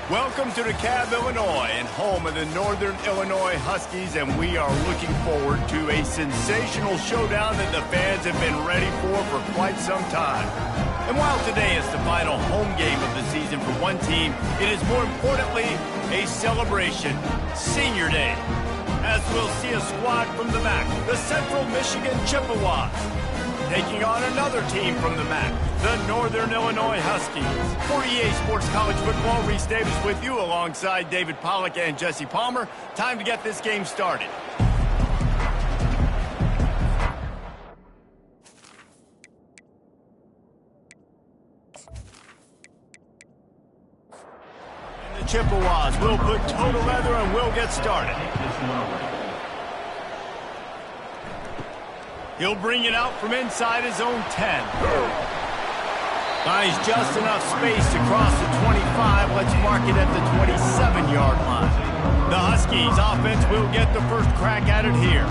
Welcome to DeKalb, Illinois, and home of the Northern Illinois Huskies, and we are looking forward to a sensational showdown that the fans have been ready for quite some time. And while today is the final home game of the season for one team, it is more importantly a celebration, Senior Day, as we'll see a squad from the MAC, the Central Michigan Chippewas, taking on another team from the MAC, the Northern Illinois Huskies. For EA Sports College Football, Reese Davis with you alongside David Pollack and Jesse Palmer. Time to get this game started. And the Chippewas will put toe to leather and will get started. He'll bring it out from inside his own 10. Finds just enough space to cross the 25. Let's mark it at the 27-yard line. The Huskies offense will get the first crack at it here.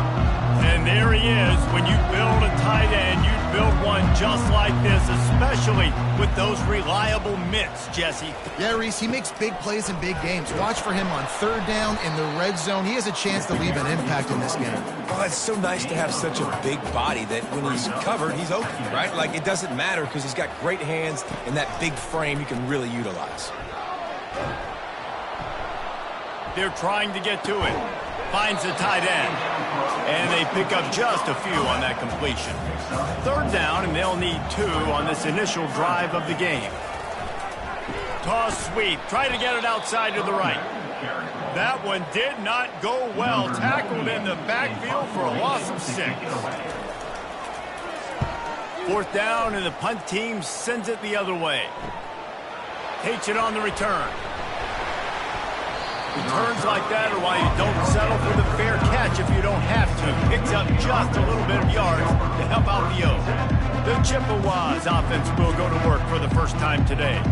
And there he is. When you build a tight end, you build one just like this, especially with those reliable mitts, Jesse. Yeah, Reese, he makes big plays in big games. Watch for him on third down in the red zone. He has a chance to leave an impact in this game. Oh, it's so nice to have such a big body that when he's covered, he's open, right? Like, it doesn't matter because he's got great hands and that big frame you can really utilize. They're trying to get to it. Finds the tight end. And they pick up just a few on that completion. Third down, and they'll need 2 on this initial drive of the game. Toss sweep. Try to get it outside to the right. That one did not go well. Tackled in the backfield for a loss of 6. Fourth down, and the punt team sends it the other way. Takes it on the return. Returns like that are why you don't settle for the fair catch if you don't have to. Picks up just a little bit of yards to help out the O. The Chippewas offense will go to work for the first time today.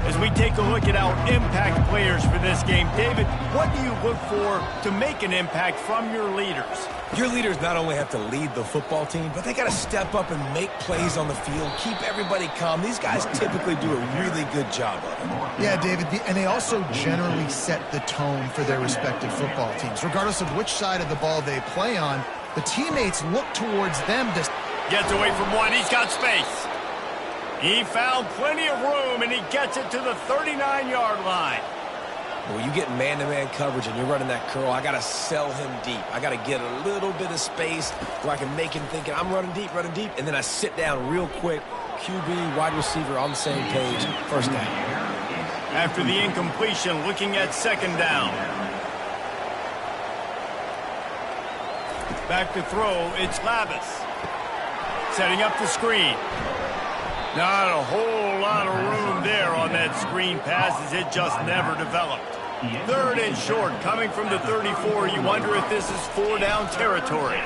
As we take a look at our impact players for this game, David, what do you look for to make an impact from your leaders? Your leaders not only have to lead the football team, but they got to step up and make plays on the field, keep everybody calm. These guys typically do a really good job of it. Yeah, David, and they also generally set the tone for their respective football teams. Regardless of which side of the ball they play on, the teammates look towards them to... Gets away from one. He's got space. He found plenty of room, and he gets it to the 39-yard line. When you get man-to-man coverage and you're running that curl, I got to sell him deep. I got to get a little bit of space where I can make him thinking, I'm running deep, and then I sit down real quick. QB, wide receiver on the same page. First down. After the incompletion, looking at second down. Back to throw, it's Lavis. Setting up the screen. Not a whole lot of room there on that screen pass as it just never developed. Third and short, coming from the 34. You wonder if this is 4-down territory.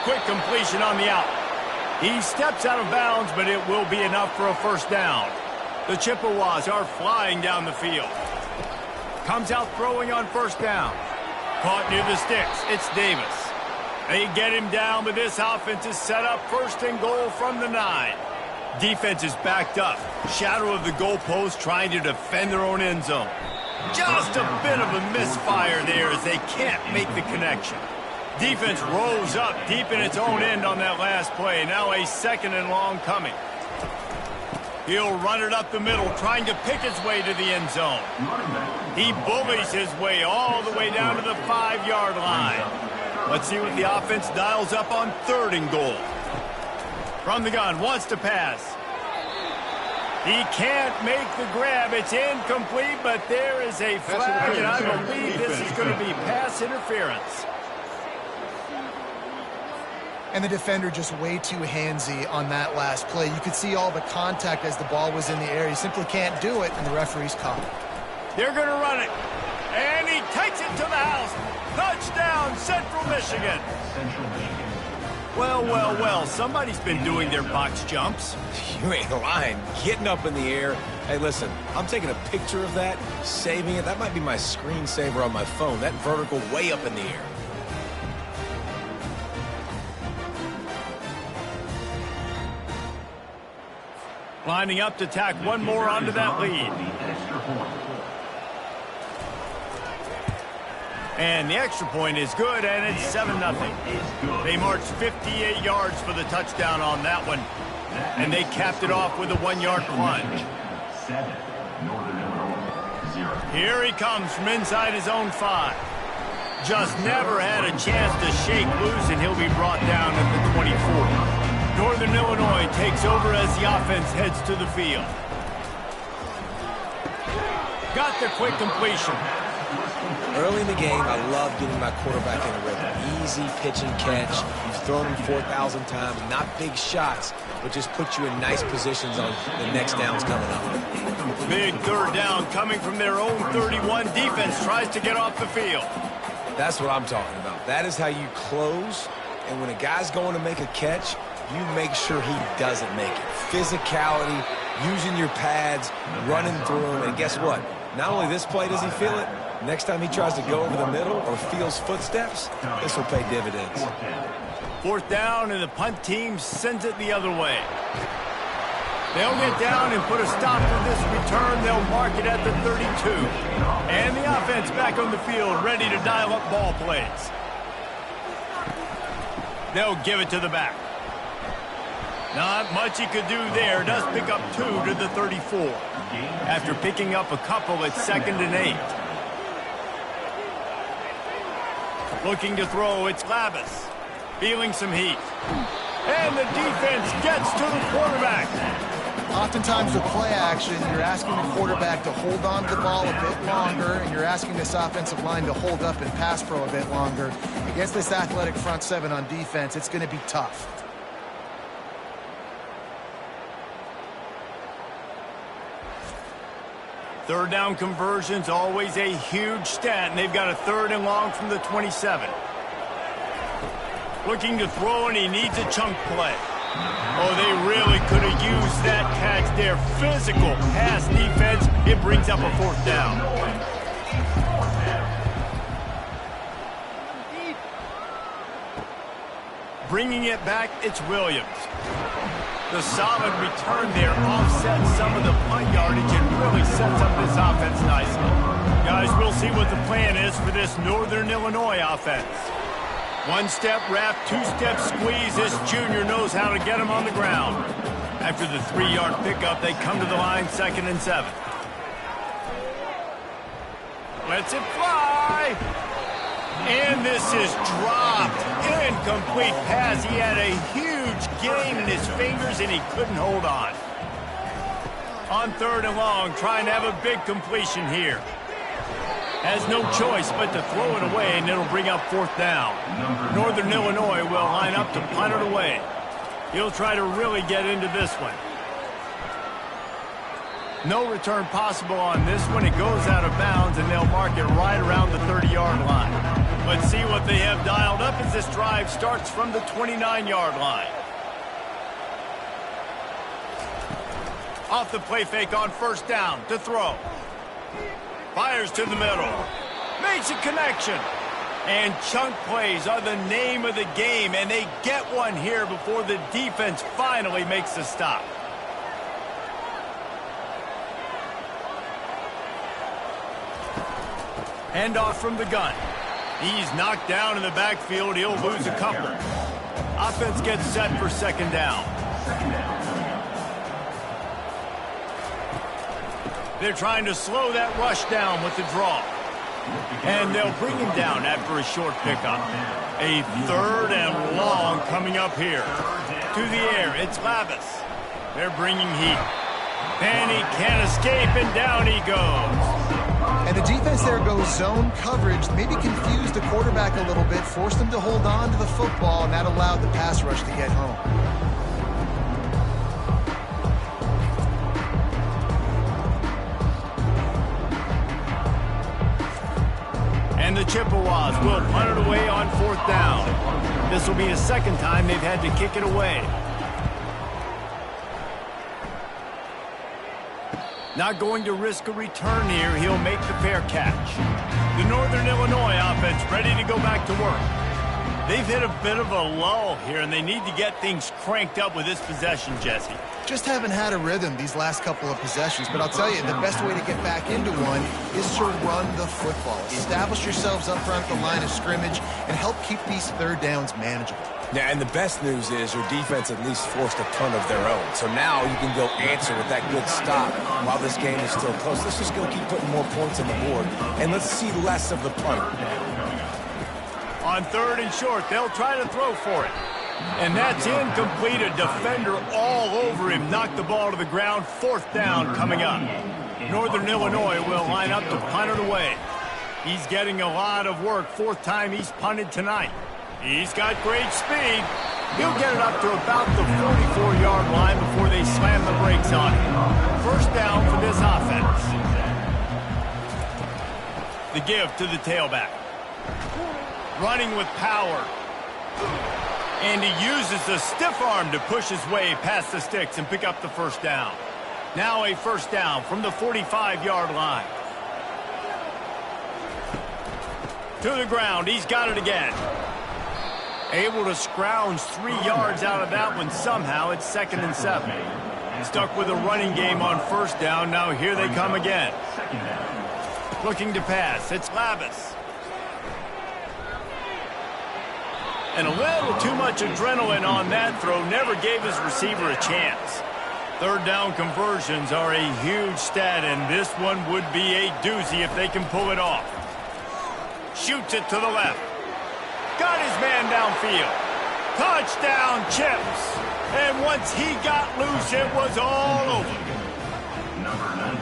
Quick completion on the out. He steps out of bounds, but it will be enough for a first down. The Chippewas are flying down the field. Comes out throwing on first down. Caught near the sticks. It's Davis. They get him down, but this offense is set up first and goal from the 9. Defense is backed up. Shadow of the goalpost trying to defend their own end zone. Just a bit of a misfire there as they can't make the connection. Defense rose up deep in its own end on that last play. Now a second and long coming. He'll run it up the middle, trying to pick his way to the end zone. He bullies his way all the way down to the 5-yard line. Let's see what the offense dials up on third and goal. From the gun, wants to pass. He can't make the grab. It's incomplete, but there is a flag, and I believe this is going to be pass interference. And the defender just way too handsy on that last play. You could see all the contact as the ball was in the air. He simply can't do it, and the referee's caught it. They're going to run it. And he takes it to the house. Touchdown, Central Michigan. Well, well, well, somebody's been doing their box jumps. You ain't lying. Getting up in the air. Hey, listen, I'm taking a picture of that, saving it. That might be my screensaver on my phone. That vertical way up in the air. Lining up to tack one more onto that lead. And the extra point is good, and it's 7-0. They marched 58 yards for the touchdown on that one, and they capped it off with a 1-yard plunge. Here he comes from inside his own 5. Just never had a chance to shake loose, and he'll be brought down at the 24. Northern Illinois takes over as the offense heads to the field. Got the quick completion. Early in the game, I love getting my quarterback in a rhythm. Easy pitch and catch. You've thrown him 4,000 times. Not big shots, but just put you in nice positions on the next downs coming up. Big third down coming from their own 31. Defense tries to get off the field. That's what I'm talking about. That is how you close. And when a guy's going to make a catch, you make sure he doesn't make it. Physicality, using your pads, running through him. And guess what? Not only this play does he feel it, next time he tries to go over the middle or feels footsteps, this will pay dividends. 4th down, and the punt team sends it the other way. They'll get down and put a stop to this return. They'll mark it at the 32. And the offense back on the field, ready to dial up ball plays. They'll give it to the back. Not much he could do there. Does pick up 2 to the 34. After picking up a couple, it's 2nd and 8. Looking to throw, it's Labus. Feeling some heat. And the defense gets to the quarterback. Oftentimes with play action, you're asking the quarterback to hold on to the ball a bit longer, and you're asking this offensive line to hold up and pass pro a bit longer. Against this athletic front 7 on defense, it's going to be tough. Third down conversions, always a huge stat, and they've got a 3rd and long from the 27. Looking to throw, and he needs a chunk play. Oh, they really could have used that catch there. Physical pass defense. It brings up a 4th down. Bringing it back, it's Williams. The solid return there offsets some of the punt yardage and really sets up this offense nicely. Guys, we'll see what the plan is for this Northern Illinois offense. 1-step wrap, 2-step squeeze. This junior knows how to get him on the ground. After the 3-yard pickup, they come to the line, 2nd and 7. Lets it fly. And this is dropped. Incomplete pass. He had a huge gain in his fingers, and he couldn't hold on. On 3rd and long, trying to have a big completion here. Has no choice but to throw it away, and it'll bring up 4th down. Northern Illinois will line up to punt it away. He'll try to really get into this one. No return possible on this one. It goes out of bounds, and they'll mark it right around the 30-yard line. Let's see what they have dialed up as this drive starts from the 29-yard line. Off the play fake on 1st down to throw. Fires to the middle. Makes a connection. And chunk plays are the name of the game, and they get one here before the defense finally makes the stop. Handoff from the gun. He's knocked down in the backfield. He'll lose a couple. Offense gets set for 2nd down. They're trying to slow that rush down with the draw. And they'll bring him down after a short pickup. A 3rd and long coming up here. To the air, it's Labus. They're bringing heat. And he can't escape, and down he goes. And the defense there goes zone coverage, maybe confused the quarterback a little bit, forced him to hold on to the football, and that allowed the pass rush to get home. And the Chippewas will punt it away on 4th down. This will be the second time they've had to kick it away. Not going to risk a return here. He'll make the fair catch. The Northern Illinois offense ready to go back to work. They've hit a bit of a lull here, and they need to get things cranked up with this possession, Jesse. Just haven't had a rhythm these last couple of possessions, but I'll tell you, the best way to get back into one is to run the football. Establish yourselves up front at the line of scrimmage and help keep these third downs manageable. Yeah, and the best news is your defense at least forced a punt of their own. So now you can go answer with that good stop while this game is still close. Let's just go keep putting more points on the board, and let's see less of the punter. On 3rd and short, they'll try to throw for it. And that's incomplete. A defender all over him. Knocked the ball to the ground. 4th down coming up. Northern Illinois will line up to punt it away. He's getting a lot of work. 4th time he's punted tonight. He's got great speed. He'll get it up to about the 44-yard line before they slam the brakes on him. 1st down for this offense. The give to the tailback. Running with power. And he uses the stiff arm to push his way past the sticks and pick up the 1st down. Now a 1st down from the 45-yard line. To the ground. He's got it again. Able to scrounge 3 yards out of that one somehow. It's 2nd and 7. Stuck with a running game on 1st down. Now here they come again. Looking to pass. It's Lavis. And a little too much adrenaline on that throw. Never gave his receiver a chance. 3rd down conversions are a huge stat, and this one would be a doozy if they can pull it off. Shoots it to the left. Got his man downfield. Touchdown, Chips. And once he got loose, it was all over.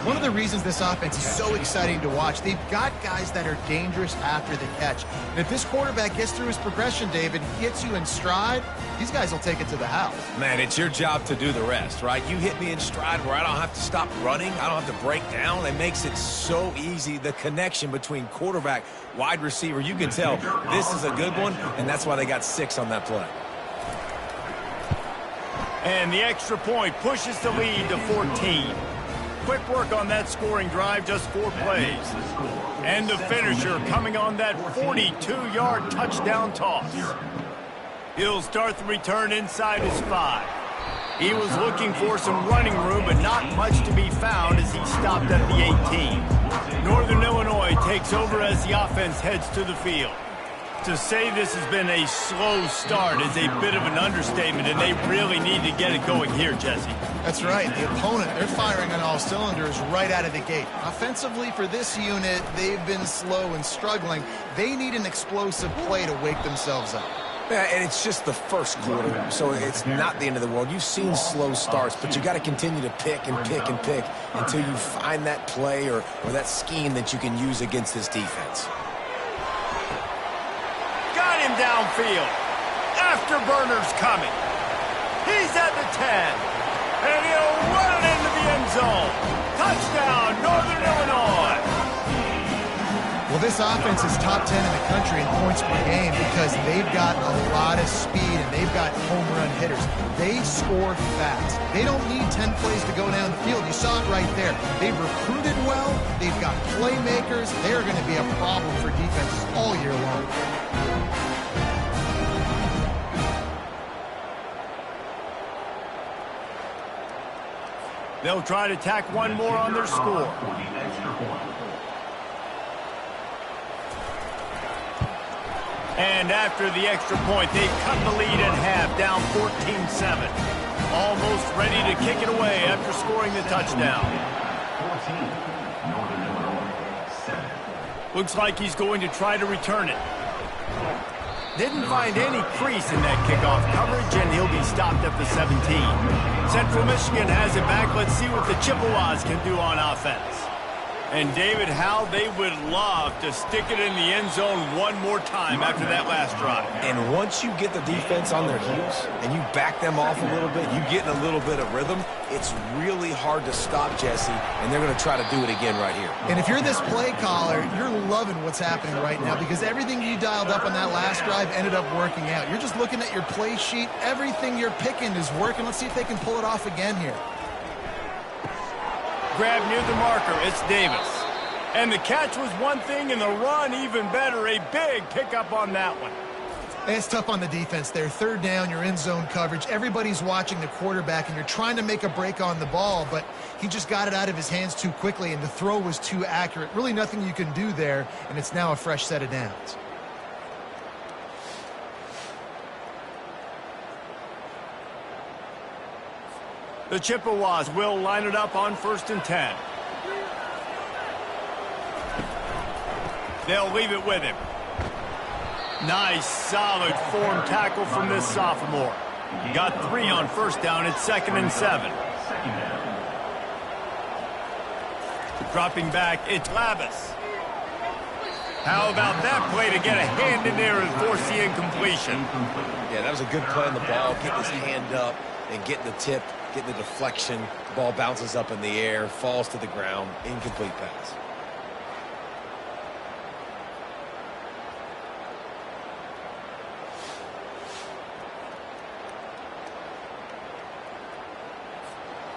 One of the reasons this offense is so exciting to watch, they've got guys that are dangerous after the catch. And if this quarterback gets through his progression, David, gets you in stride, these guys will take it to the house. Man, it's your job to do the rest, right? You hit me in stride where I don't have to stop running. I don't have to break down. It makes it so easy. The connection between quarterback, wide receiver, you can tell this is a good one, and that's why they got 6 on that play. And the extra point pushes the lead to 14. Quick work on that scoring drive, just 4 plays. And the finisher coming on that 42-yard touchdown toss. He'll start the return inside his 5. He was looking for some running room, but not much to be found as he stopped at the 18. Northern Illinois takes over as the offense heads to the field. To say this has been a slow start is a bit of an understatement, and they really need to get it going here, Jesse. That's right. The opponent, they're firing on all cylinders right out of the gate. Offensively for this unit, they've been slow and struggling. They need an explosive play to wake themselves up. Yeah, and it's just the first quarter, so it's not the end of the world. You've seen slow starts, but you got to continue to pick and pick and pick until you find that play or that scheme that you can use against this defense. Got him downfield. Afterburner's coming. He's at the 10. And he'll run it into the end zone. Touchdown, Northern Illinois. Well, this offense is top 10 in the country in points per game because they've got a lot of speed and they've got home run hitters. They score fast. They don't need 10 plays to go down the field. You saw it right there. They've recruited well. They've got playmakers. They're going to be a problem for defenses all year long. They'll try to tack one more on their score. And after the extra point, they've cut the lead in half, down 14-7. Almost ready to kick it away after scoring the touchdown. Looks like he's going to try to return it. Didn't find any crease in that kickoff coverage, and he'll be stopped at the 17. Central Michigan has it back. Let's see what the Chippewas can do on offense. And, David, how they would love to stick it in the end zone one more time after that last drive. And once you get the defense on their heels and you back them off a little bit, you get in a little bit of rhythm, it's really hard to stop, Jesse, and they're going to try to do it again right here. And if you're this play caller, you're loving what's happening right now because everything you dialed up on that last drive ended up working out. You're just looking at your play sheet. Everything you're picking is working. Let's see if they can pull it off again here. Grab near the marker, it's Davis. And the catch was one thing, and the run even better. A big pickup on that one. It's tough on the defense there. Third down, you're in zone coverage. Everybody's watching the quarterback, and you're trying to make a break on the ball, but he just got it out of his hands too quickly, and the throw was too accurate. Really nothing you can do there, and it's now a fresh set of downs. The Chippewas will line it up on 1st and 10. They'll leave it with him. Nice, solid form tackle from this sophomore. Got 3 on 1st down. It's 2nd and 7. Dropping back, it's Labus. How about that play to get a hand in there and force the incompletion? Yeah, that was a good play on the ball. Getting his hand up and getting the tip, getting the deflection. The ball bounces up in the air, falls to the ground. Incomplete pass.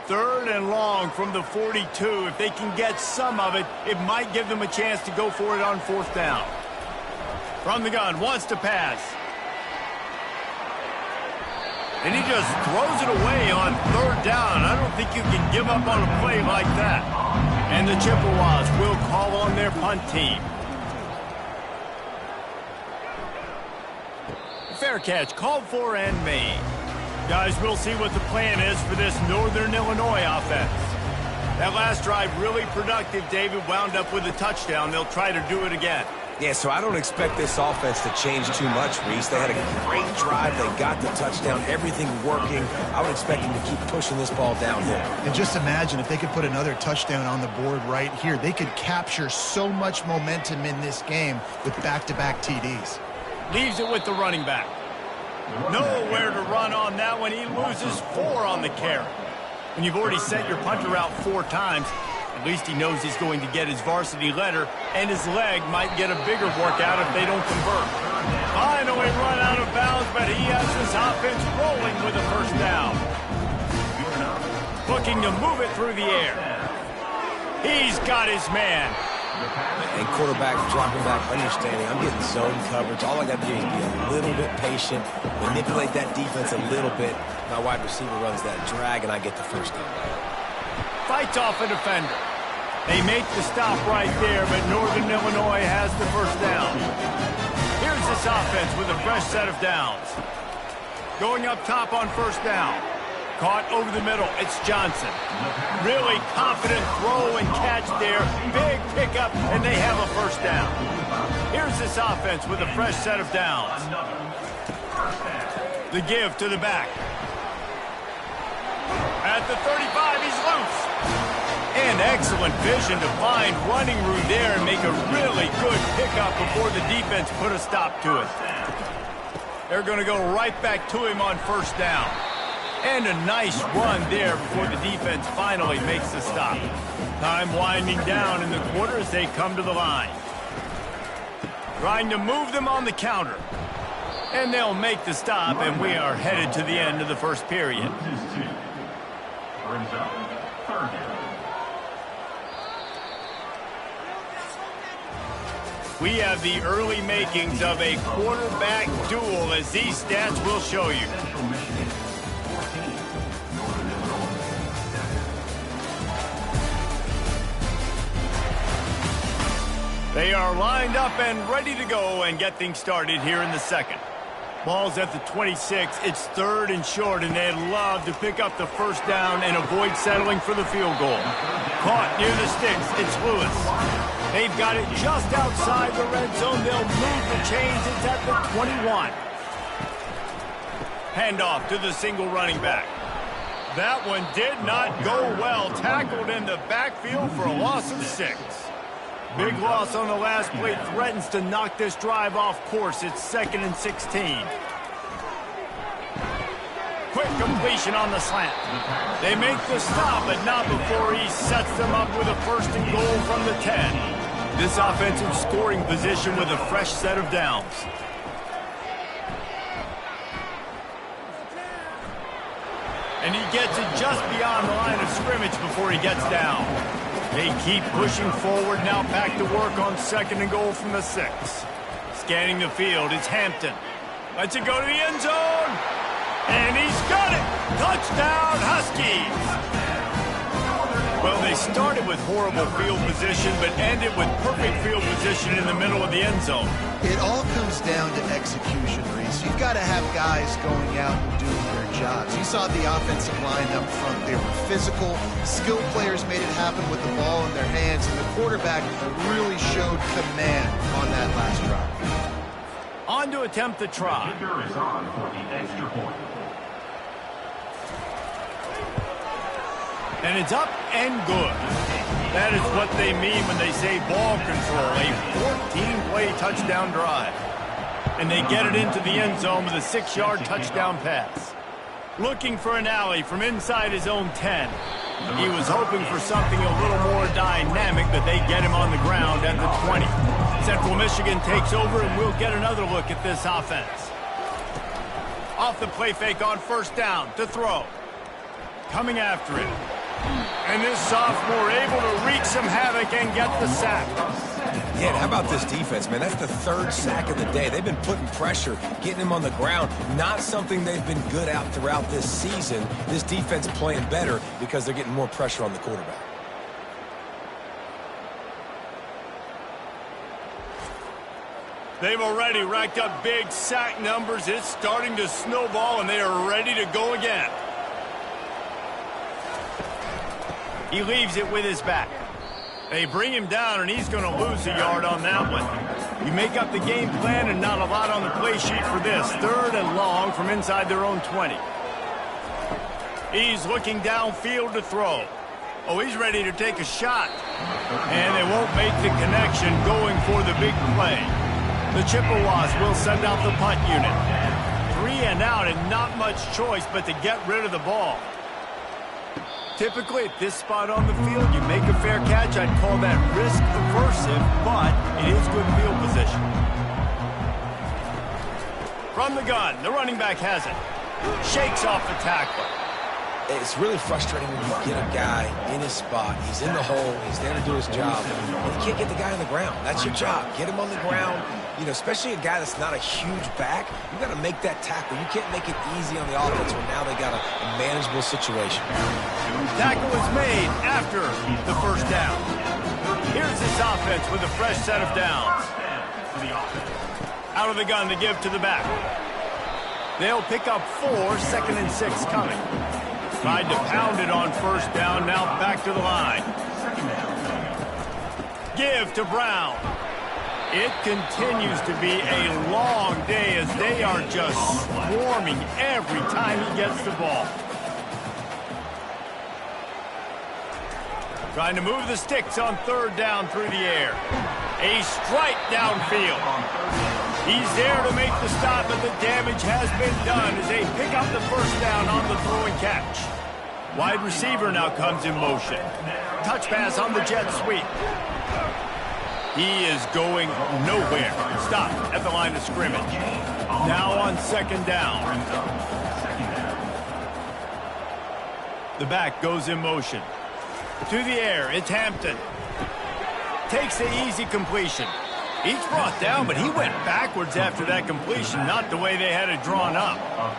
Third and long from the 42. If they can get some of it, it might give them a chance to go for it on 4th down. From the gun, wants to pass. And he just throws it away on 3rd down. I don't think you can give up on a play like that. And the Chippewas will call on their punt team. Fair catch, called for and made. Guys, we'll see what the plan is for this Northern Illinois offense. That last drive really productive. David wound up with a touchdown. They'll try to do it again. Yeah, so I don't expect this offense to change too much, Reese. They had a great drive. They got the touchdown. Everything working. I would expect them to keep pushing this ball downhill. And just imagine if they could put another touchdown on the board right here. They could capture so much momentum in this game with back-to-back TDs. Leaves it with the running back. Nowhere to run on that one. He loses 4 on the carry. When you've already sent your punter out 4 times, at least he knows he's going to get his varsity letter, and his leg might get a bigger workout if they don't convert. Finally run out of bounds, but he has his offense rolling with a 1st down. Looking to move it through the air. He's got his man. And quarterback dropping back, understanding I'm getting zone coverage. All I got to do is be a little bit patient, manipulate that defense a little bit. My wide receiver runs that drag, and I get the 1st down. Fights off a defender. They make the stop right there, but Northern Illinois has the 1st down. Here's this offense with a fresh set of downs. Going up top on 1st down. Caught over the middle. It's Johnson. Really confident throw and catch there. Big pickup, and they have a 1st down. Here's this offense with a fresh set of downs. The give to the back. At the 35, he's loose. And excellent vision to find running room there and make a really good pickup before the defense put a stop to it. They're going to go right back to him on 1st down. And a nice run there before the defense finally makes the stop. Time winding down in the quarter as they come to the line. Trying to move them on the counter. And they'll make the stop, and we are headed to the end of the 1st period. We have the early makings of a quarterback duel, as these stats will show you. They are lined up and ready to go and get things started here in the 2nd. Ball's at the 26. It's 3rd and short, and they'd love to pick up the 1st down and avoid settling for the field goal. Caught near the sticks. It's Lewis. They've got it just outside the red zone. They'll move the chains. It's at the 21. Handoff to the single running back. That one did not go well. Tackled in the backfield for a loss of 6. Big loss on the last play threatens to knock this drive off course. It's 2nd and 16. Quick completion on the slant. They make the stop, but not before he sets them up with a 1st and goal from the 10. This offensive scoring position with a fresh set of downs. And he gets it just beyond the line of scrimmage before he gets down. They keep pushing forward, now back to work on 2nd and goal from the 6. Scanning the field, it's Hampton. Lets it go to the end zone. And he's got it! Touchdown, Huskies! Well, they started with horrible field position, but ended with perfect field position in the middle of the end zone. It all comes down to execution, Reese. You've got to have guys going out and doing their jobs. You saw the offensive line up front. They were physical. Skilled players made it happen with the ball in their hands, and the quarterback really showed command on that last drive. On to attempt the try. Kicker is on for the extra point. And it's up and good. That is what they mean when they say ball control, a 14-play touchdown drive. And they get it into the end zone with a 6-yard touchdown pass. Looking for an alley from inside his own 10. He was hoping for something a little more dynamic, but they get him on the ground at the 20. Central Michigan takes over, and we'll get another look at this offense. Off the play fake on 1st down to throw. Coming after it. And this sophomore able to wreak some havoc and get the sack. Yeah, how about this defense, man? That's the 3rd sack of the day. They've been putting pressure, getting him on the ground. Not something they've been good at throughout this season. This defense playing better because they're getting more pressure on the quarterback. They've already racked up big sack numbers. It's starting to snowball, and they are ready to go again. He leaves it with his back. They bring him down, and he's going to lose a yard on that one. You make up the game plan, and not a lot on the play sheet for this. 3rd and long from inside their own 20. He's looking downfield to throw. Oh, he's ready to take a shot. And they won't make the connection going for the big play. The Chippewas will send out the punt unit. 3 and out, and not much choice but to get rid of the ball. Typically, at this spot on the field, you make a fair catch. I'd call that risk aversive, but it is good field position. From the gun, the running back has it. Shakes off the tackler. It's really frustrating when you get a guy in his spot. He's in the hole. He's there to do his job. And you can't get the guy on the ground. That's your job. Get him on the ground. You know, especially a guy that's not a huge back. You got to make that tackle. You can't make it easy on the offense when now they got a manageable situation. Tackle is made after the 1st down. Here's this offense with a fresh set of downs. Out of the gun to give to the back. They'll pick up 4, 2nd and 6 coming. Tried to pound it on 1st down, now back to the line. Give to Brown. It continues to be a long day as they are just swarming every time he gets the ball. Trying to move the sticks on 3rd down through the air. A strike downfield. He's there to make the stop, but the damage has been done as they pick up the 1st down on the throw and catch. Wide receiver now comes in motion. Touch pass on the jet sweep. He is going nowhere. Stop at the line of scrimmage. Now on 2nd down. The back goes in motion. To the air, it's Hampton. Takes the easy completion. He's brought down, but he went backwards after that completion, not the way they had it drawn up.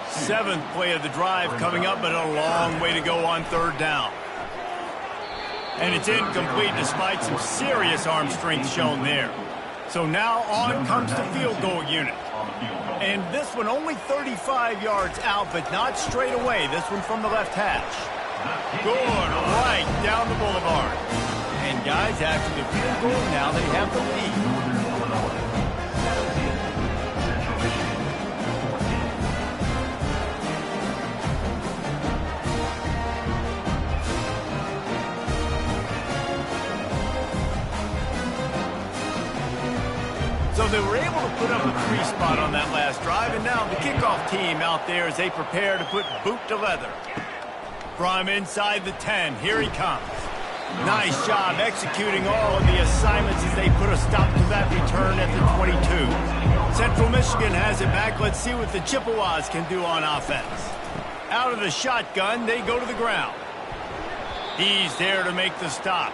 7th play of the drive coming up, but a long way to go on 3rd down. And it's incomplete despite some serious arm strength shown there. So now on comes the field goal unit. And this one only 35 yards out, but not straight away. This one from the left hash. Good, right down the boulevard. And guys, after the field goal, now they have the lead. So they were able to put up a 3 spot on that last drive, and now the kickoff team out there as they prepare to put boot to leather. From inside the 10, here he comes. Nice job executing all of the assignments as they put a stop to that return at the 22. Central Michigan has it back. Let's see what the Chippewas can do on offense. Out of the shotgun, they go to the ground. He's there to make the stop.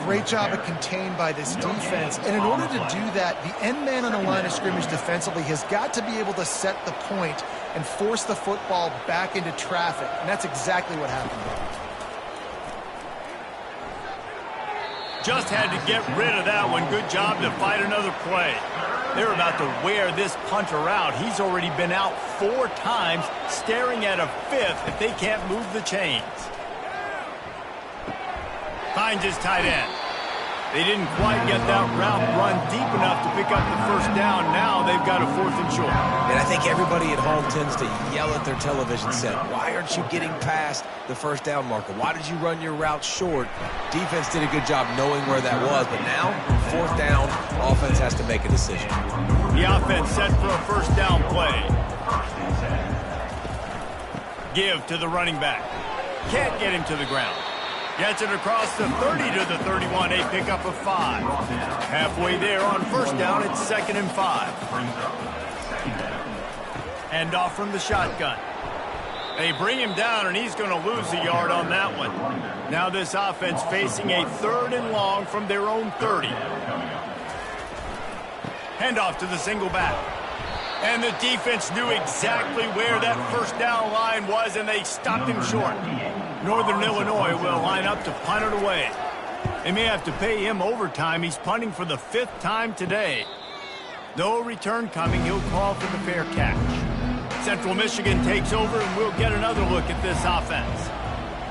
Great job of contained by this defense. And in order to do that, the end man on the line of scrimmage defensively has got to be able to set the point and force the football back into traffic. And that's exactly what happened there. Just had to get rid of that one. Good job to fight another play. They're about to wear this punter out. He's already been out 4 times, staring at a 5th if they can't move the chains. Finds his tight end. They didn't quite get that route run deep enough to pick up the first down. Now they've got a 4th and short. And I think everybody at home tends to yell at their television set. Why aren't you getting past the first down marker? Why did you run your route short? Defense did a good job knowing where that was, but now, 4th down, offense has to make a decision. The offense set for a first down play. Give to the running back. Can't get him to the ground. Gets it across the 30 to the 31, a pickup of 5. Halfway there on first down, it's 2nd and 5. Hand off from the shotgun. They bring him down, and he's going to lose a yard on that one. Now this offense facing a 3rd and long from their own 30. Hand off to the single back. And the defense knew exactly where that first down line was, and they stopped him short. Northern Illinois will line up to punt it away. They may have to pay him overtime. He's punting for the 5th time today. No return coming. He'll call for the fair catch. Central Michigan takes over, and we'll get another look at this offense.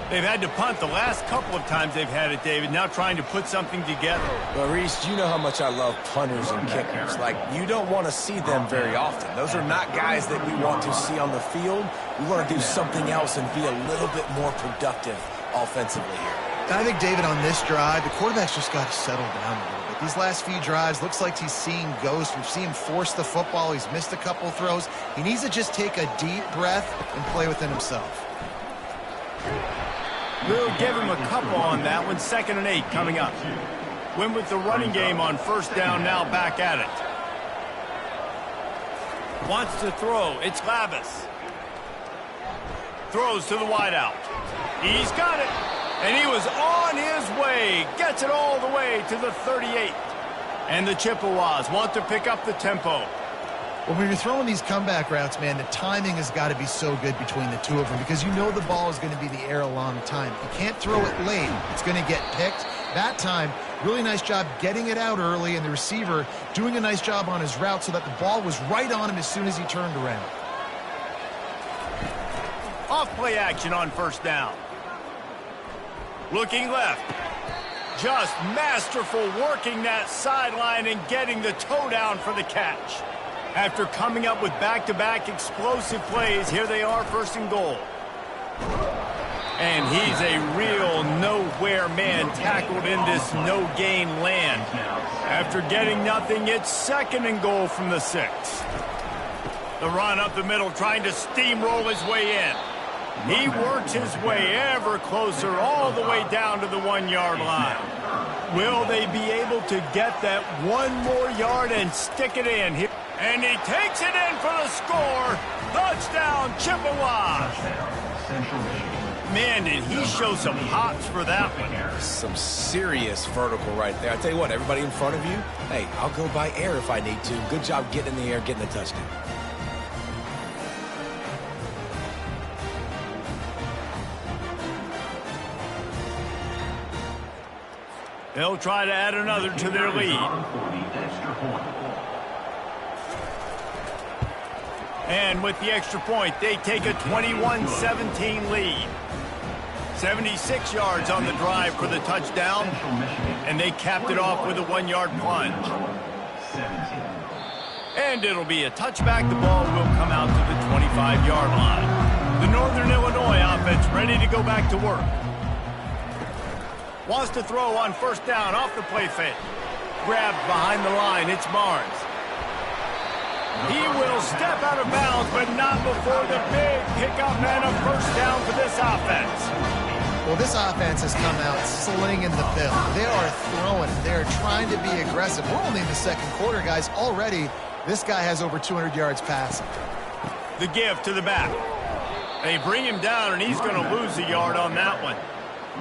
They've had to punt the last couple of times they've had it, David, now trying to put something together. Well, Reese, you know how much I love punters and kickers. Like, you don't want to see them very often. Those are not guys that we want to see on the field. We want to do something else and be a little bit more productive offensively here. And I think, David, on this drive, the quarterback's just got to settle down a little bit. These last few drives, looks like he's seeing ghosts. We've seen him force the football. He's missed a couple throws. He needs to just take a deep breath and play within himself. We'll give him a couple on that one. 2nd and 8 coming up. Win with the running game on first down, now back at it. Wants to throw. It's Lavis. Throws to the wideout. He's got it. And he was on his way. Gets it all the way to the 38. And the Chippewas want to pick up the tempo. Well, when you're throwing these comeback routes, man, the timing has got to be so good between the two of them because you know the ball is going to be the air a long time. You can't throw it late. It's going to get picked. That time, really nice job getting it out early, and the receiver doing a nice job on his route so that the ball was right on him as soon as he turned around. Off play action on first down. Looking left. Just masterful working that sideline and getting the toe down for the catch. After coming up with back-to-back explosive plays, here they are, 1st and goal. And he's a real nowhere man tackled in this no-gain land. After getting nothing, it's 2nd and goal from the 6. The run up the middle, trying to steamroll his way in. He works his way ever closer, all the way down to the 1-yard line. Will they be able to get that 1 more yard and stick it in here? And he takes it in for the score. Touchdown, Chippewas. Man, did he show some hops for that one. Some serious vertical right there. I tell you what, everybody in front of you, hey, I'll go by air if I need to. Good job getting in the air, getting the touchdown. They'll try to add another to their lead. And with the extra point, they take a 21-17 lead. 76 yards on the drive for the touchdown, and they capped it off with a 1-yard plunge. And it'll be a touchback. The ball will come out to the 25-yard line. The Northern Illinois offense ready to go back to work. Wants to throw on first down off the play fake. Grabbed behind the line. It's Barnes. He will step out of bounds, but not before the big pickup and a first down for this offense. Well, this offense has come out slinging the bill. They are throwing. They're trying to be aggressive. We're only in the second quarter, guys. Already, this guy has over 200 yards passing. The give to the back. They bring him down, and he's going to lose a yard on that one.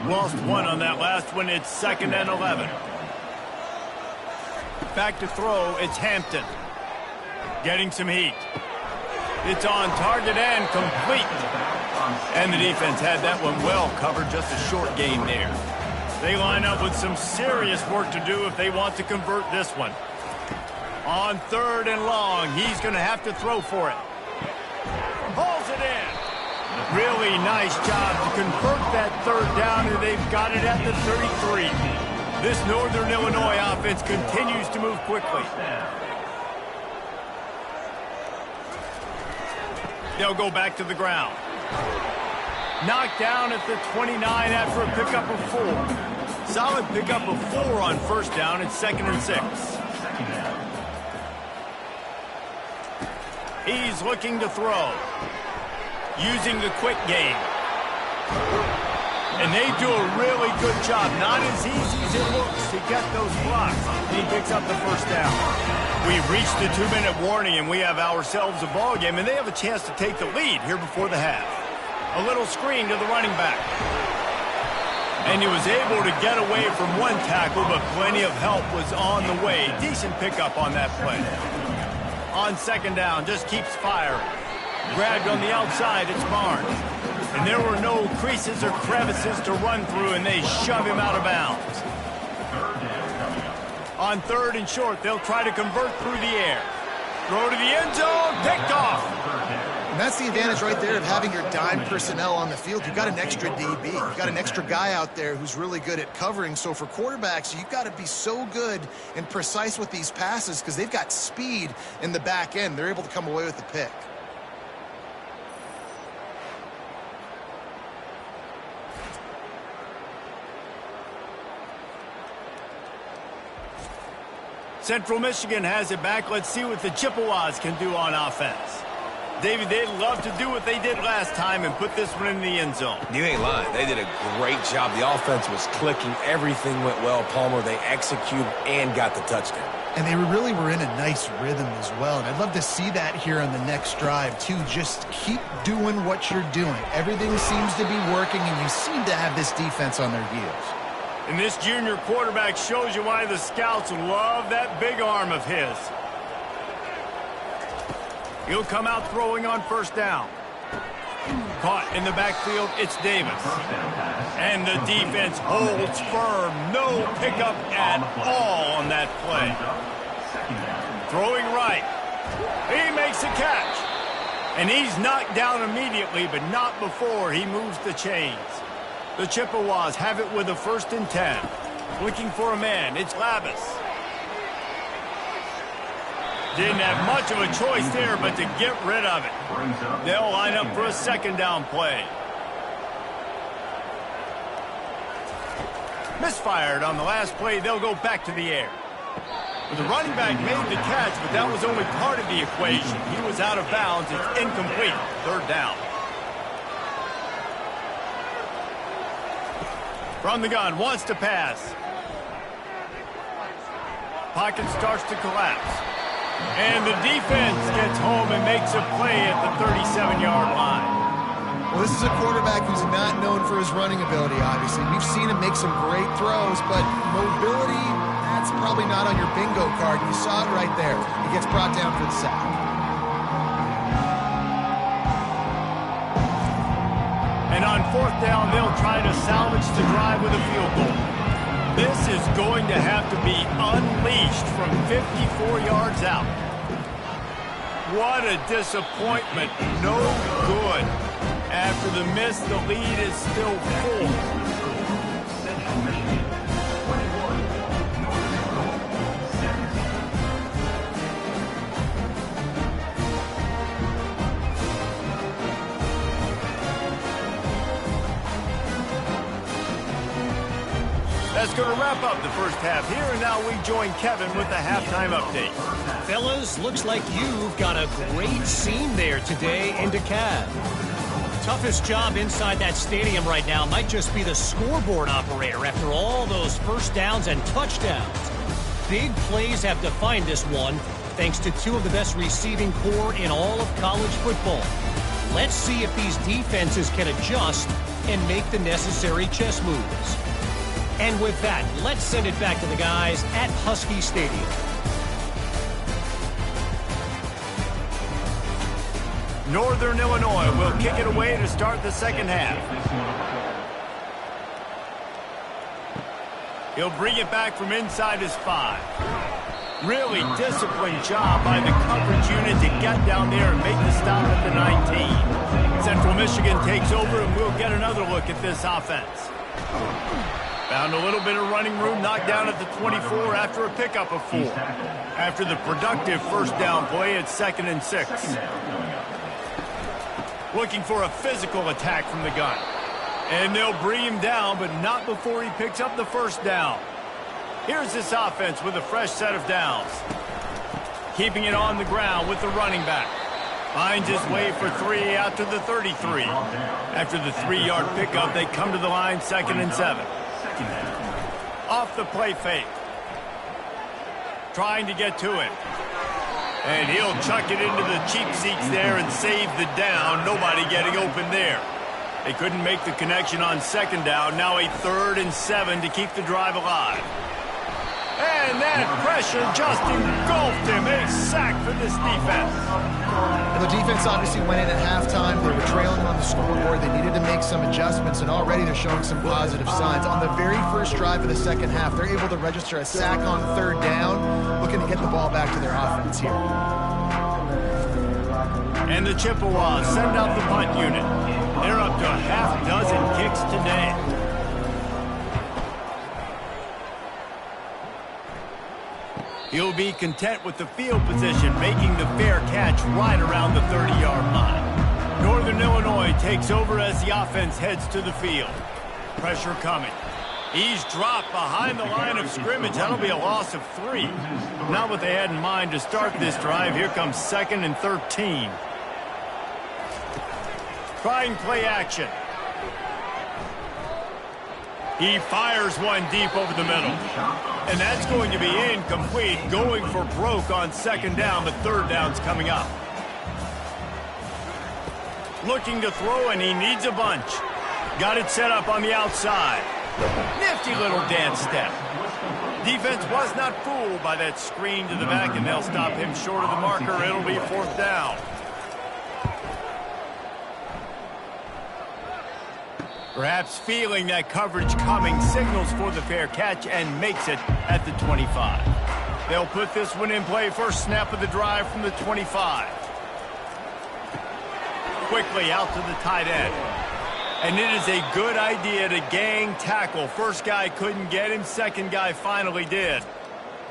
Lost one on that last one. It's 2nd and 11. Back to throw. It's Hampton. Getting some heat. It's on target and complete. And the defense had that one well covered, just a short gain there. They line up with some serious work to do if they want to convert this one. On 3rd and long, he's going to have to throw for it. Pulls it in. Really nice job to convert that 3rd down, and they've got it at the 33. This Northern Illinois offense continues to move quickly. They'll go back to the ground. Knocked down at the 29 after a pickup of 4. Solid pickup of 4 on 1st down. It's 2nd and 6. He's looking to throw. Using the quick game. And they do a really good job. Not as easy as it looks to get those blocks. He picks up the first down. We've reached the 2-minute warning, and we have ourselves a ball game, and they have a chance to take the lead here before the half. A little screen to the running back. And he was able to get away from one tackle, but plenty of help was on the way. Decent pickup on that play. On 2nd down, just keeps firing. Grabbed on the outside, it's Barnes. And there were no creases or crevices to run through, and they shove him out of bounds. On 3rd and short, they'll try to convert through the air. Throw to the end zone, picked off. And that's the advantage right there of having your dime personnel on the field. You've got an extra DB. You've got an extra guy out there who's really good at covering. So for quarterbacks, you've got to be so good and precise with these passes because they've got speed in the back end. They're able to come away with the pick. Central Michigan has it back. Let's see what the Chippewas can do on offense. David, they'd love to do what they did last time and put this one in the end zone. You ain't lying. They did a great job. The offense was clicking. Everything went well, Palmer. They executed and got the touchdown. And they really were in a nice rhythm as well. And I'd love to see that here on the next drive, too. Just keep doing what you're doing. Everything seems to be working, and you seem to have this defense on their heels. And this junior quarterback shows you why the scouts love that big arm of his. He'll come out throwing on 1st down. Caught in the backfield, it's Davis. And the defense holds firm. No pickup at all on that play. Throwing right. He makes a catch. And he's knocked down immediately, but not before he moves the chains. The Chippewas have it with a 1st and 10. Looking for a man. It's Labus. Didn't have much of a choice there, but to get rid of it. They'll line up for a 2nd down play. Misfired on the last play. They'll go back to the air. The running back made the catch, but that was only part of the equation. He was out of bounds. It's incomplete. 3rd down. From the gun, wants to pass. Pocket starts to collapse. And the defense gets home and makes a play at the 37-yard line. Well, this is a quarterback who's not known for his running ability, obviously. We've seen him make some great throws, but mobility, that's probably not on your bingo card. You saw it right there. He gets brought down for the sack. And on 4th down, they'll try to salvage the drive with a field goal. This is going to have to be unleashed from 54 yards out. What a disappointment. No good. After the miss, the lead is still 4. That's going to wrap up the first half here, and now we join Kevin with the halftime update. Fellas, looks like you've got a great scene there today in DeKalb. Toughest job inside that stadium right now might just be the scoreboard operator after all those first downs and touchdowns. Big plays have defined this one, thanks to two of the best receiving corps in all of college football. Let's see if these defenses can adjust and make the necessary chess moves. And with that, let's send it back to the guys at Husky Stadium. Northern Illinois will kick it away to start the second half. He'll bring it back from inside his 5. Really disciplined job by the coverage unit to get down there and make the stop at the 19. Central Michigan takes over, and we'll get another look at this offense. Found a little bit of running room, knocked down at the 24 after a pickup of 4. After the productive first down play, it's 2nd and 6. Looking for a physical attack from the gun. And they'll bring him down, but not before he picks up the first down. Here's this offense with a fresh set of downs. Keeping it on the ground with the running back. Finds his way for 3 out to the 33. After the 3-yard pickup, they come to the line 2nd and 7. Off the play fake. Trying to get to it. And he'll chuck it into the cheap seats there and save the down. Nobody getting open there. They couldn't make the connection on 2nd down. Now a 3rd and 7 to keep the drive alive. And that pressure just engulfed him. A sack for this defense. And the defense obviously went in at halftime. They were trailing on the scoreboard. They needed to make some adjustments, and already they're showing some positive signs. On the very first drive of the second half, they're able to register a sack on 3rd down, looking to get the ball back to their offense here. And the Chippewas send out the punt unit. They're up to a half dozen kicks today. He'll be content with the field position, making the fair catch right around the 30-yard line. Northern Illinois takes over as the offense heads to the field. Pressure coming. He's dropped behind the line of scrimmage. That'll be a loss of 3. Not what they had in mind to start this drive. Here comes 2nd and 13. Trying play action. He fires one deep over the middle. And that's going to be incomplete. Going for broke on 2nd down, but 3rd down's coming up. Looking to throw, and he needs a bunch. Got it set up on the outside. Nifty little dance step. Defense was not fooled by that screen to the back, and they'll stop him short of the marker. It'll be 4th down. Perhaps feeling that coverage coming, signals for the fair catch and makes it at the 25. They'll put this one in play. First snap of the drive from the 25. Quickly out to the tight end. And it is a good idea to gang tackle. First guy couldn't get him. Second guy finally did.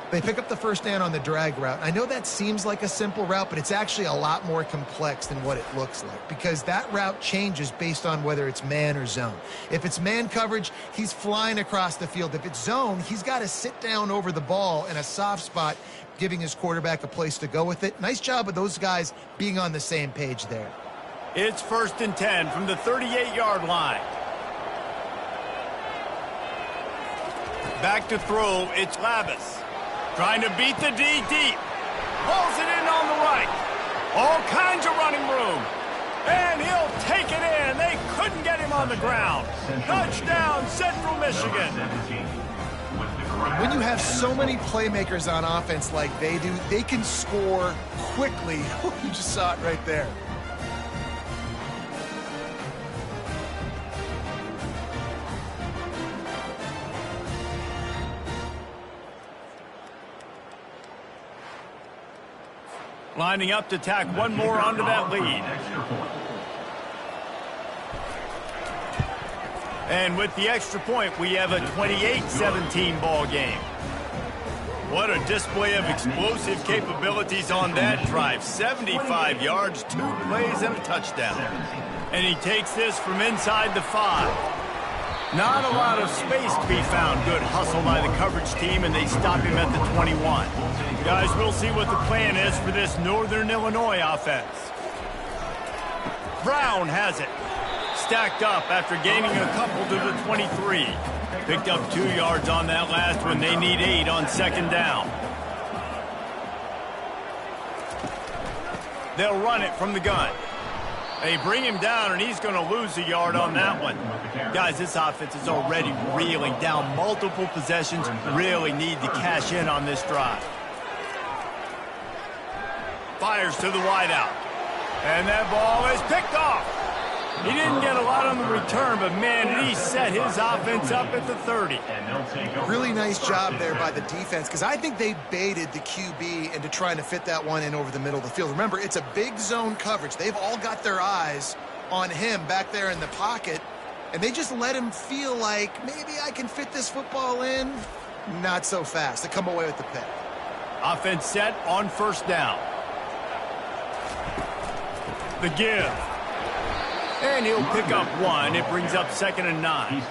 They pick up the first down on the drag route. I know that seems like a simple route, but it's actually a lot more complex than what it looks like, because that route changes based on whether it's man or zone. If it's man coverage, he's flying across the field. If it's zone, he's got to sit down over the ball in a soft spot, giving his quarterback a place to go with it. Nice job of those guys being on the same page there. It's 1st and 10 from the 38-yard line. Back to throw, it's Labus. Trying to beat the D deep. Pulls it in on the right. All kinds of running room. And he'll take it in. They couldn't get him on the ground. Touchdown, Central Michigan. When you have so many playmakers on offense like they do, they can score quickly. You just saw it right there. Lining up to tack one more onto that lead. And with the extra point, we have a 28-17 ball game. What a display of explosive capabilities on that drive. 75 yards, 2 plays, and a touchdown. And he takes this from inside the 5. Not a lot of space to be found. Good hustle by the coverage team, and they stop him at the 21. Guys, we'll see what the plan is for this Northern Illinois offense. Brown has it. Stacked up after gaining a couple to the 23. Picked up 2 yards on that last one. They need 8 on second down. They'll run it from the gun. They bring him down, and he's going to lose a yard on that one. Guys, this offense is already reeling down multiple possessions. Really need to cash in on this drive. Fires to the wideout. And that ball is picked off. He didn't get a lot on the return, but, man, he set his offense up at the 30. Really nice job there by the defense, because I think they baited the QB into trying to fit that one in over the middle of the field. Remember, it's a big zone coverage. They've all got their eyes on him back there in the pocket, and they just let him feel like, maybe I can fit this football in. Not so fast. They come away with the pick. Offense set on first down. The give. And he'll pick up 1. It brings up 2nd and 9.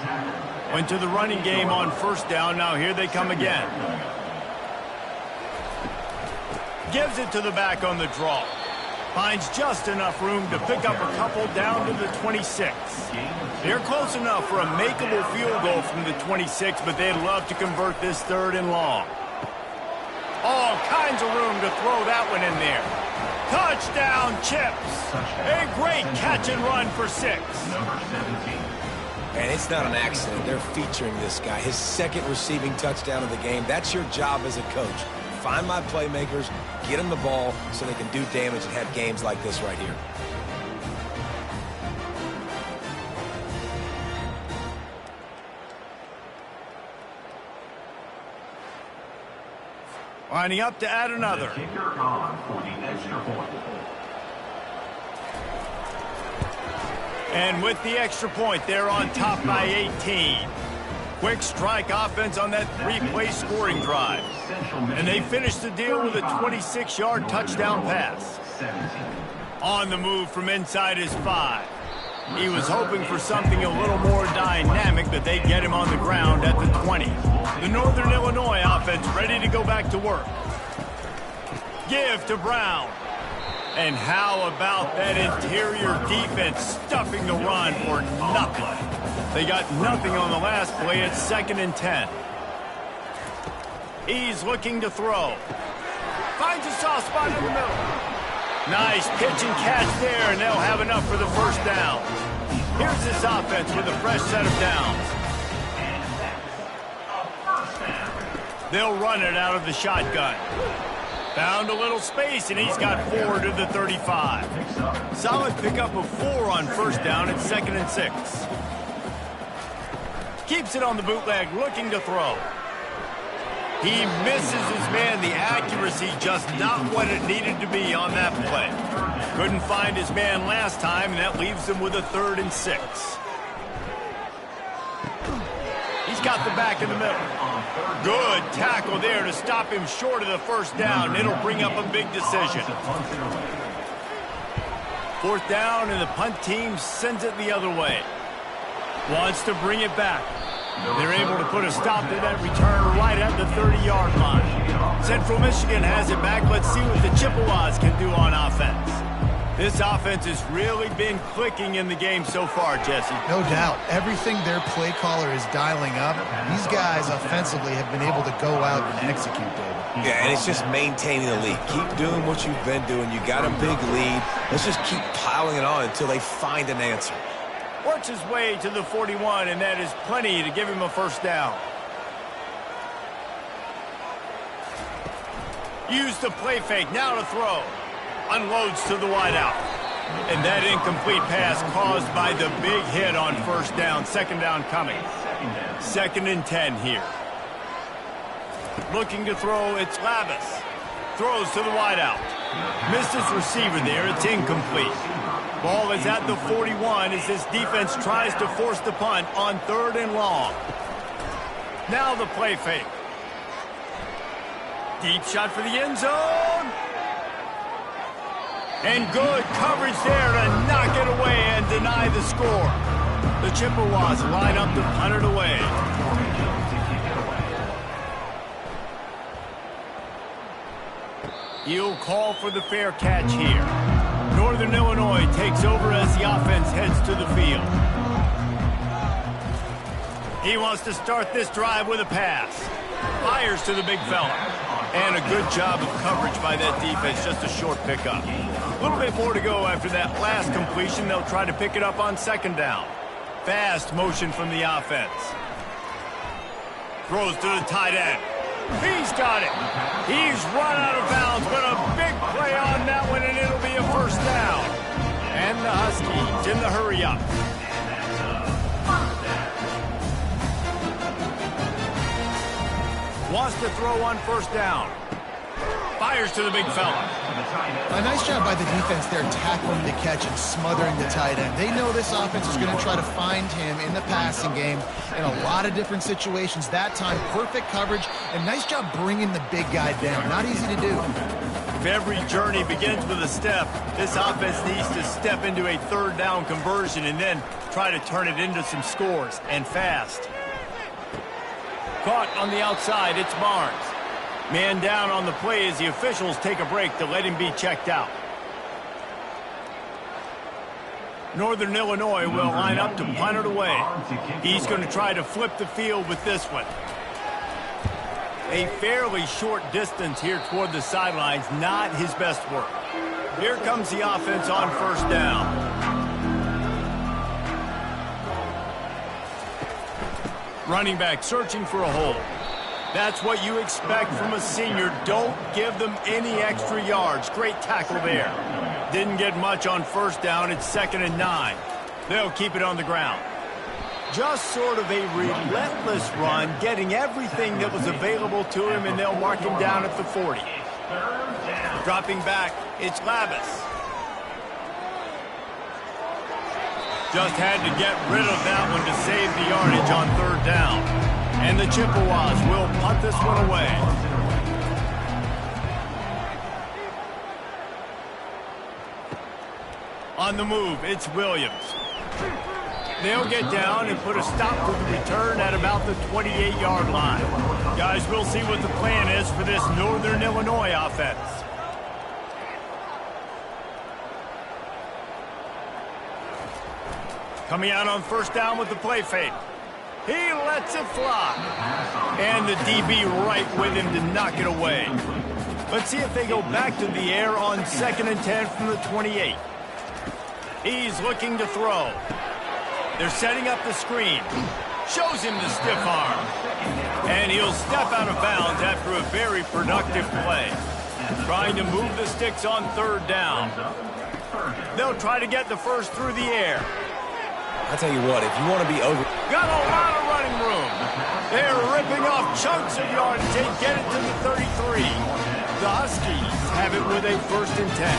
Went to the running game on first down. Now here they come again. Gives it to the back on the draw. Finds just enough room to pick up a couple down to the 26. They're close enough for a makeable field goal from the 26, but they'd love to convert this 3rd and long. All kinds of room to throw that one in there. Touchdown, Chips. A great catch and run for 6. And it's not an accident. They're featuring this guy. His 2nd receiving touchdown of the game. That's your job as a coach. Find my playmakers, get them the ball so they can do damage and have games like this right here. Lining up to add another. Kicker on for the extra point. And with the extra point, they're on top by 18. Quick strike offense on that 3-play scoring drive. And they finish the deal with a 26-yard touchdown pass. On the move from inside his 5. He was hoping for something a little more dynamic, but they get him on the ground at the 20. The Northern Illinois offense ready to go back to work. Give to Brown. And how about that interior defense stuffing the run for nothing? They got nothing on the last play. It's 2nd and 10. He's looking to throw. Finds a soft spot in the middle. Nice pitch and catch there, and they'll have enough for the first down. Here's this offense with a fresh set of downs. They'll run it out of the shotgun. Found a little space, and he's got 4 to the 35. Solid pickup of 4 on first down. It's 2nd and 6. Keeps it on the bootleg, looking to throw. He misses his man. The accuracy just not what it needed to be on that play. Couldn't find his man last time, and that leaves him with a 3rd and 6. He's got the back in the middle. Good tackle there to stop him short of the first down. It'll bring up a big decision. 4th down, and the punt team sends it the other way. Wants to bring it back. They're able to put a stop to that return right at the 30-yard line. Central Michigan has it back. Let's see what the Chippewas can do on offense. This offense has really been clicking in the game so far, Jesse. No doubt. Everything their play caller is dialing up, these guys offensively have been able to go out and execute, David. Yeah, and it's just maintaining the lead. Keep doing what you've been doing. You got a big lead. Let's just keep piling it on until they find an answer. Works his way to the 41, and that is plenty to give him a first down. Use the play fake, now to throw. Unloads to the wideout. And that incomplete pass caused by the big hit on first down. 2nd down coming. 2nd and 10 here. Looking to throw, it's Lavis. Throws to the wideout. Missed his receiver there, it's incomplete. Ball is at the 41 as this defense tries to force the punt on 3rd and long. Now the play fake. Deep shot for the end zone. And good coverage there to knock it away and deny the score. The Chippewas line up to punt it away. He'll call for the fair catch here. Northern Illinois takes over as the offense heads to the field. He wants to start this drive with a pass. Fires to the big fella. And a good job of coverage by that defense, just a short pickup. A little bit more to go after that last completion. They'll try to pick it up on second down. Fast motion from the offense. Throws to the tight end. He's got it. He's run out of bounds, but a big play on that one, and it'll be a first down. And the Huskies in the hurry-up. Wants to throw on first down. Fires to the big fella. A nice job by the defense there, tackling the catch and smothering the tight end. They know this offense is going to try to find him in the passing game in a lot of different situations. That time, perfect coverage, and nice job bringing the big guy down. Not easy to do. If every journey begins with a step, this offense needs to step into a third down conversion and then try to turn it into some scores, and fast. Caught on the outside, it's Barnes. Man down on the play as the officials take a break to let him be checked out. Northern Illinois will line up to punt it away. He's going to try to flip the field with this one. A fairly short distance here toward the sidelines, not his best work. Here comes the offense on first down. Running back searching for a hole. That's what you expect from a senior. Don't give them any extra yards. Great tackle there. Didn't get much on first down. It's 2nd and 9. They'll keep it on the ground. Just sort of a relentless run, getting everything that was available to him, and they'll mark him down at the 40. Dropping back, it's Labus. Just had to get rid of that one to save the yardage on third down. And the Chippewas will punt this one away. On the move, it's Williams. They'll get down and put a stop to the return at about the 28-yard line. Guys, we'll see what the plan is for this Northern Illinois offense. Coming out on first down with the play fake. He lets it fly. And the DB right with him to knock it away. Let's see if they go back to the air on 2nd and 10 from the 28. He's looking to throw. They're setting up the screen. Shows him the stiff arm. And he'll step out of bounds after a very productive play. Trying to move the sticks on third down. They'll try to get the first through the air. I tell you what, if you want to be over... Got a lot of running room. They're ripping off chunks of yardage. They get it to the 33. The Huskies have it with a 1st and 10.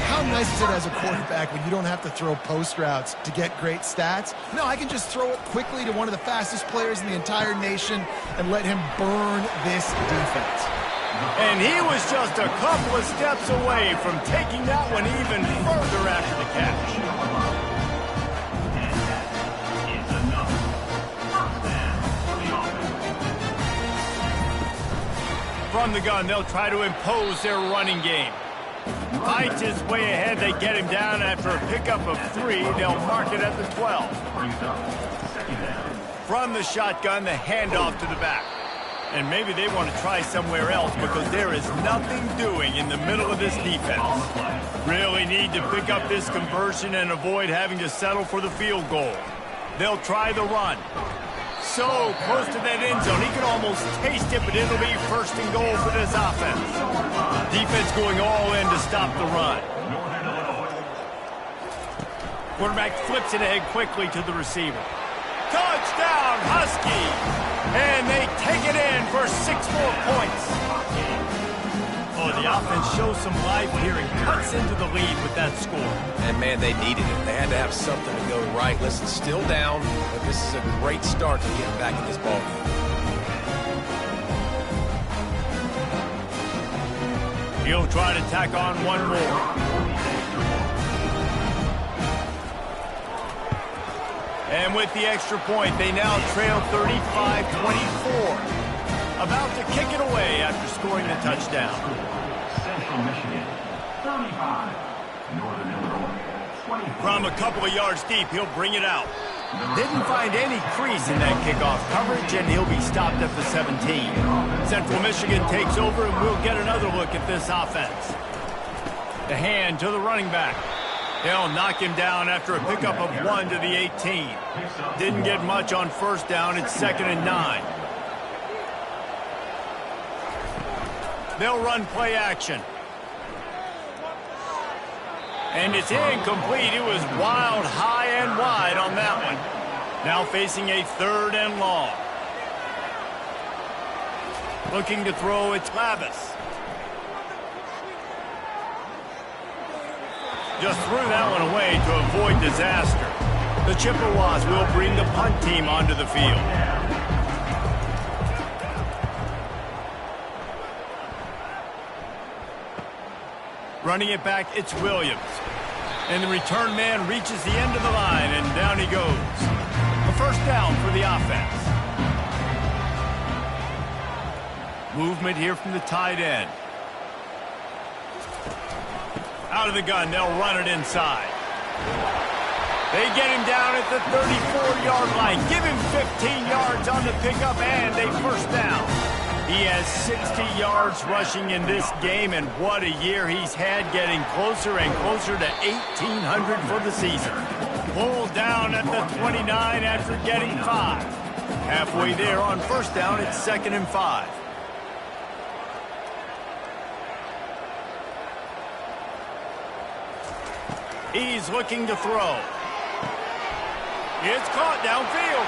How nice is it as a quarterback when you don't have to throw post routes to get great stats? No, I can just throw it quickly to one of the fastest players in the entire nation and let him burn this defense. And he was just a couple of steps away from taking that one even further after the catch. From the gun, they'll try to impose their running game. Fights his way ahead. They get him down after a pickup of 3. They'll mark it at the 12. From the shotgun, the handoff to the back. And maybe they want to try somewhere else because there is nothing doing in the middle of this defense. Really need to pick up this conversion and avoid having to settle for the field goal. They'll try the run. So close to that end zone, he can almost taste it, but it'll be 1st and goal for this offense. Defense going all in to stop the run. Quarterback flips it ahead quickly to the receiver. Touchdown, Huskies! And they take it in for 6 more points. Oh, the offense shows some life here and cuts into the lead with that score. And, man, they needed it. They had to have something to go right. Listen, still down, but this is a great start to getting back in this ball game. He'll try to tack on one more. And with the extra point, they now trail 35-24. About to kick it away after scoring the touchdown. Central Michigan, 35. Northern Illinois, 24. From a couple of yards deep, he'll bring it out. Didn't find any crease in that kickoff coverage, and he'll be stopped at the 17. Central Michigan takes over, and we'll get another look at this offense. The hand to the running back. They'll knock him down after a pickup of 1 to the 18. Didn't get much on first down. It's 2nd and 9. They'll run play action. And it's incomplete. It was wild, high and wide on that one. Now facing a 3rd and long. Looking to throw, it's Lavis. Just threw that one away to avoid disaster. The Chippewas will bring the punt team onto the field. Running it back, it's Williams. And the return man reaches the end of the line, and down he goes. A first down for the offense. Movement here from the tight end. Out of the gun, they'll run it inside. They get him down at the 34-yard line. Give him 15 yards on the pickup and a first down. He has 60 yards rushing in this game, and what a year he's had, getting closer and closer to 1,800 for the season. Pulled down at the 29 after getting 5. Halfway there on first down, it's 2nd and 5. He's looking to throw. It's caught downfield.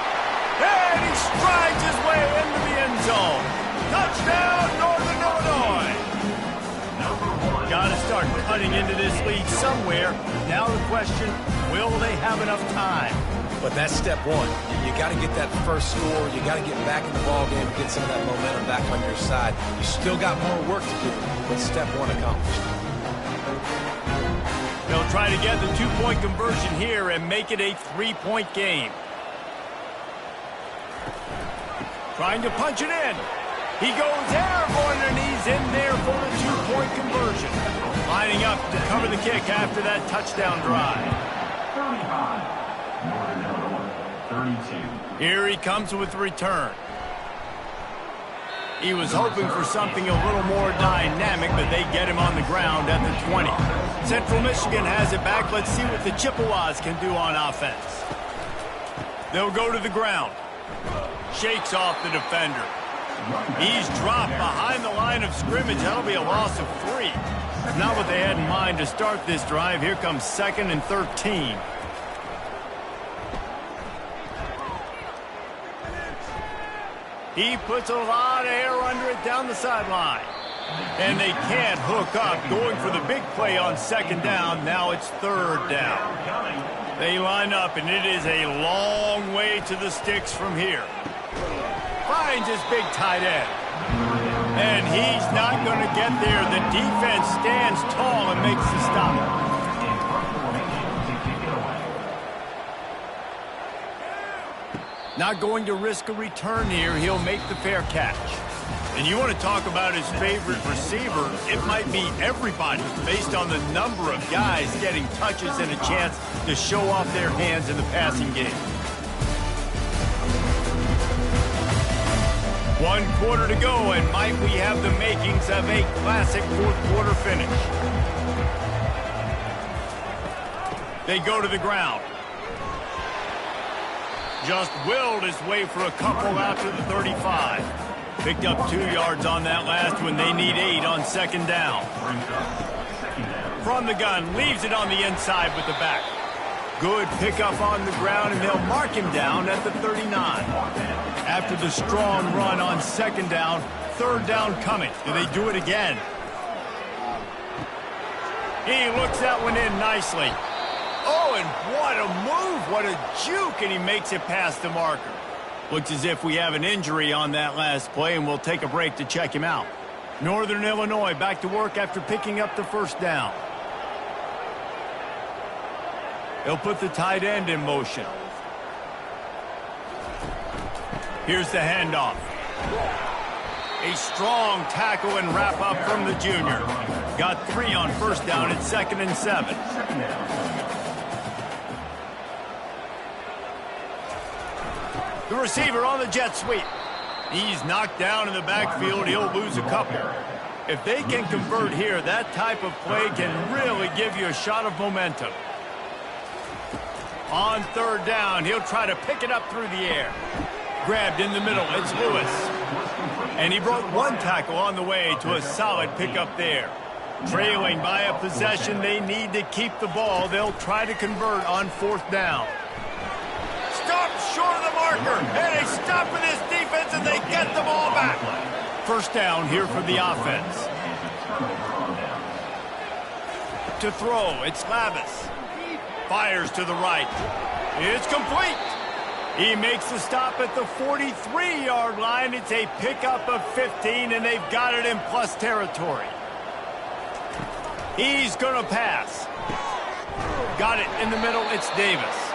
And he strides his way into the end zone. Touchdown, Northern Illinois. Got to start cutting into this lead somewhere. Now the question, will they have enough time? But that's step one. You got to get that first score. You got to get back in the ball game and get some of that momentum back on your side. You still got more work to do, but step one accomplished. They'll try to get the 2-point conversion here and make it a 3-point game. Trying to punch it in. He goes airborne, and he's in there for the 2-point conversion. Lining up to cover the kick after that touchdown drive. 35. Northern Illinois, 32. Here he comes with the return. He was hoping for something a little more dynamic, but they get him on the ground at the 20. Central Michigan has it back. Let's see what the Chippewas can do on offense. They'll go to the ground. Shakes off the defender. He's dropped behind the line of scrimmage. That'll be a loss of 3. Not what they had in mind to start this drive. Here comes 2nd and 13. He puts a lot of air under it down the sideline. And they can't hook up, going for the big play on 2nd down. Now it's 3rd down. They line up, and it is a long way to the sticks from here. Finds his big tight end. And he's not going to get there. The defense stands tall and makes the stop. Not going to risk a return here. He'll make the fair catch. And you want to talk about his favorite receiver, it might be everybody based on the number of guys getting touches and a chance to show off their hands in the passing game. 1 quarter to go, and might we have the makings of a classic 4th quarter finish. They go to the ground. Just willed his way for a couple out to the 35. Picked up 2 yards on that last one. They need 8 on 2nd down. From the gun, leaves it on the inside with the back. Good pickup on the ground, and they'll mark him down at the 39. After the strong run on 2nd down, 3rd down coming. Do they do it again? He looks that one in nicely. Oh, and what a move, what a juke, and he makes it past the marker. Looks as if we have an injury on that last play, and we'll take a break to check him out. Northern Illinois back to work after picking up the 1st down. They'll put the tight end in motion. Here's the handoff. A strong tackle and wrap up from the junior. Got 3 on first down at 2nd and 7. The receiver on the jet sweep. He's knocked down in the backfield. He'll lose a couple. If they can convert here, that type of play can really give you a shot of momentum. On 3rd down, he'll try to pick it up through the air. Grabbed in the middle, it's Lewis. And he broke 1 tackle on the way to a solid pickup there. Trailing by a possession, they need to keep the ball. They'll try to convert on 4th down. Stop short of the marker, and they stop for this defense, and they get the ball back. 1st down here for the offense. To throw, it's Lavis. Fires to the right. It's complete. He makes the stop at the 43-yard line. It's a pickup of 15, and they've got it in plus territory. He's going to pass. Got it in the middle. It's Davis.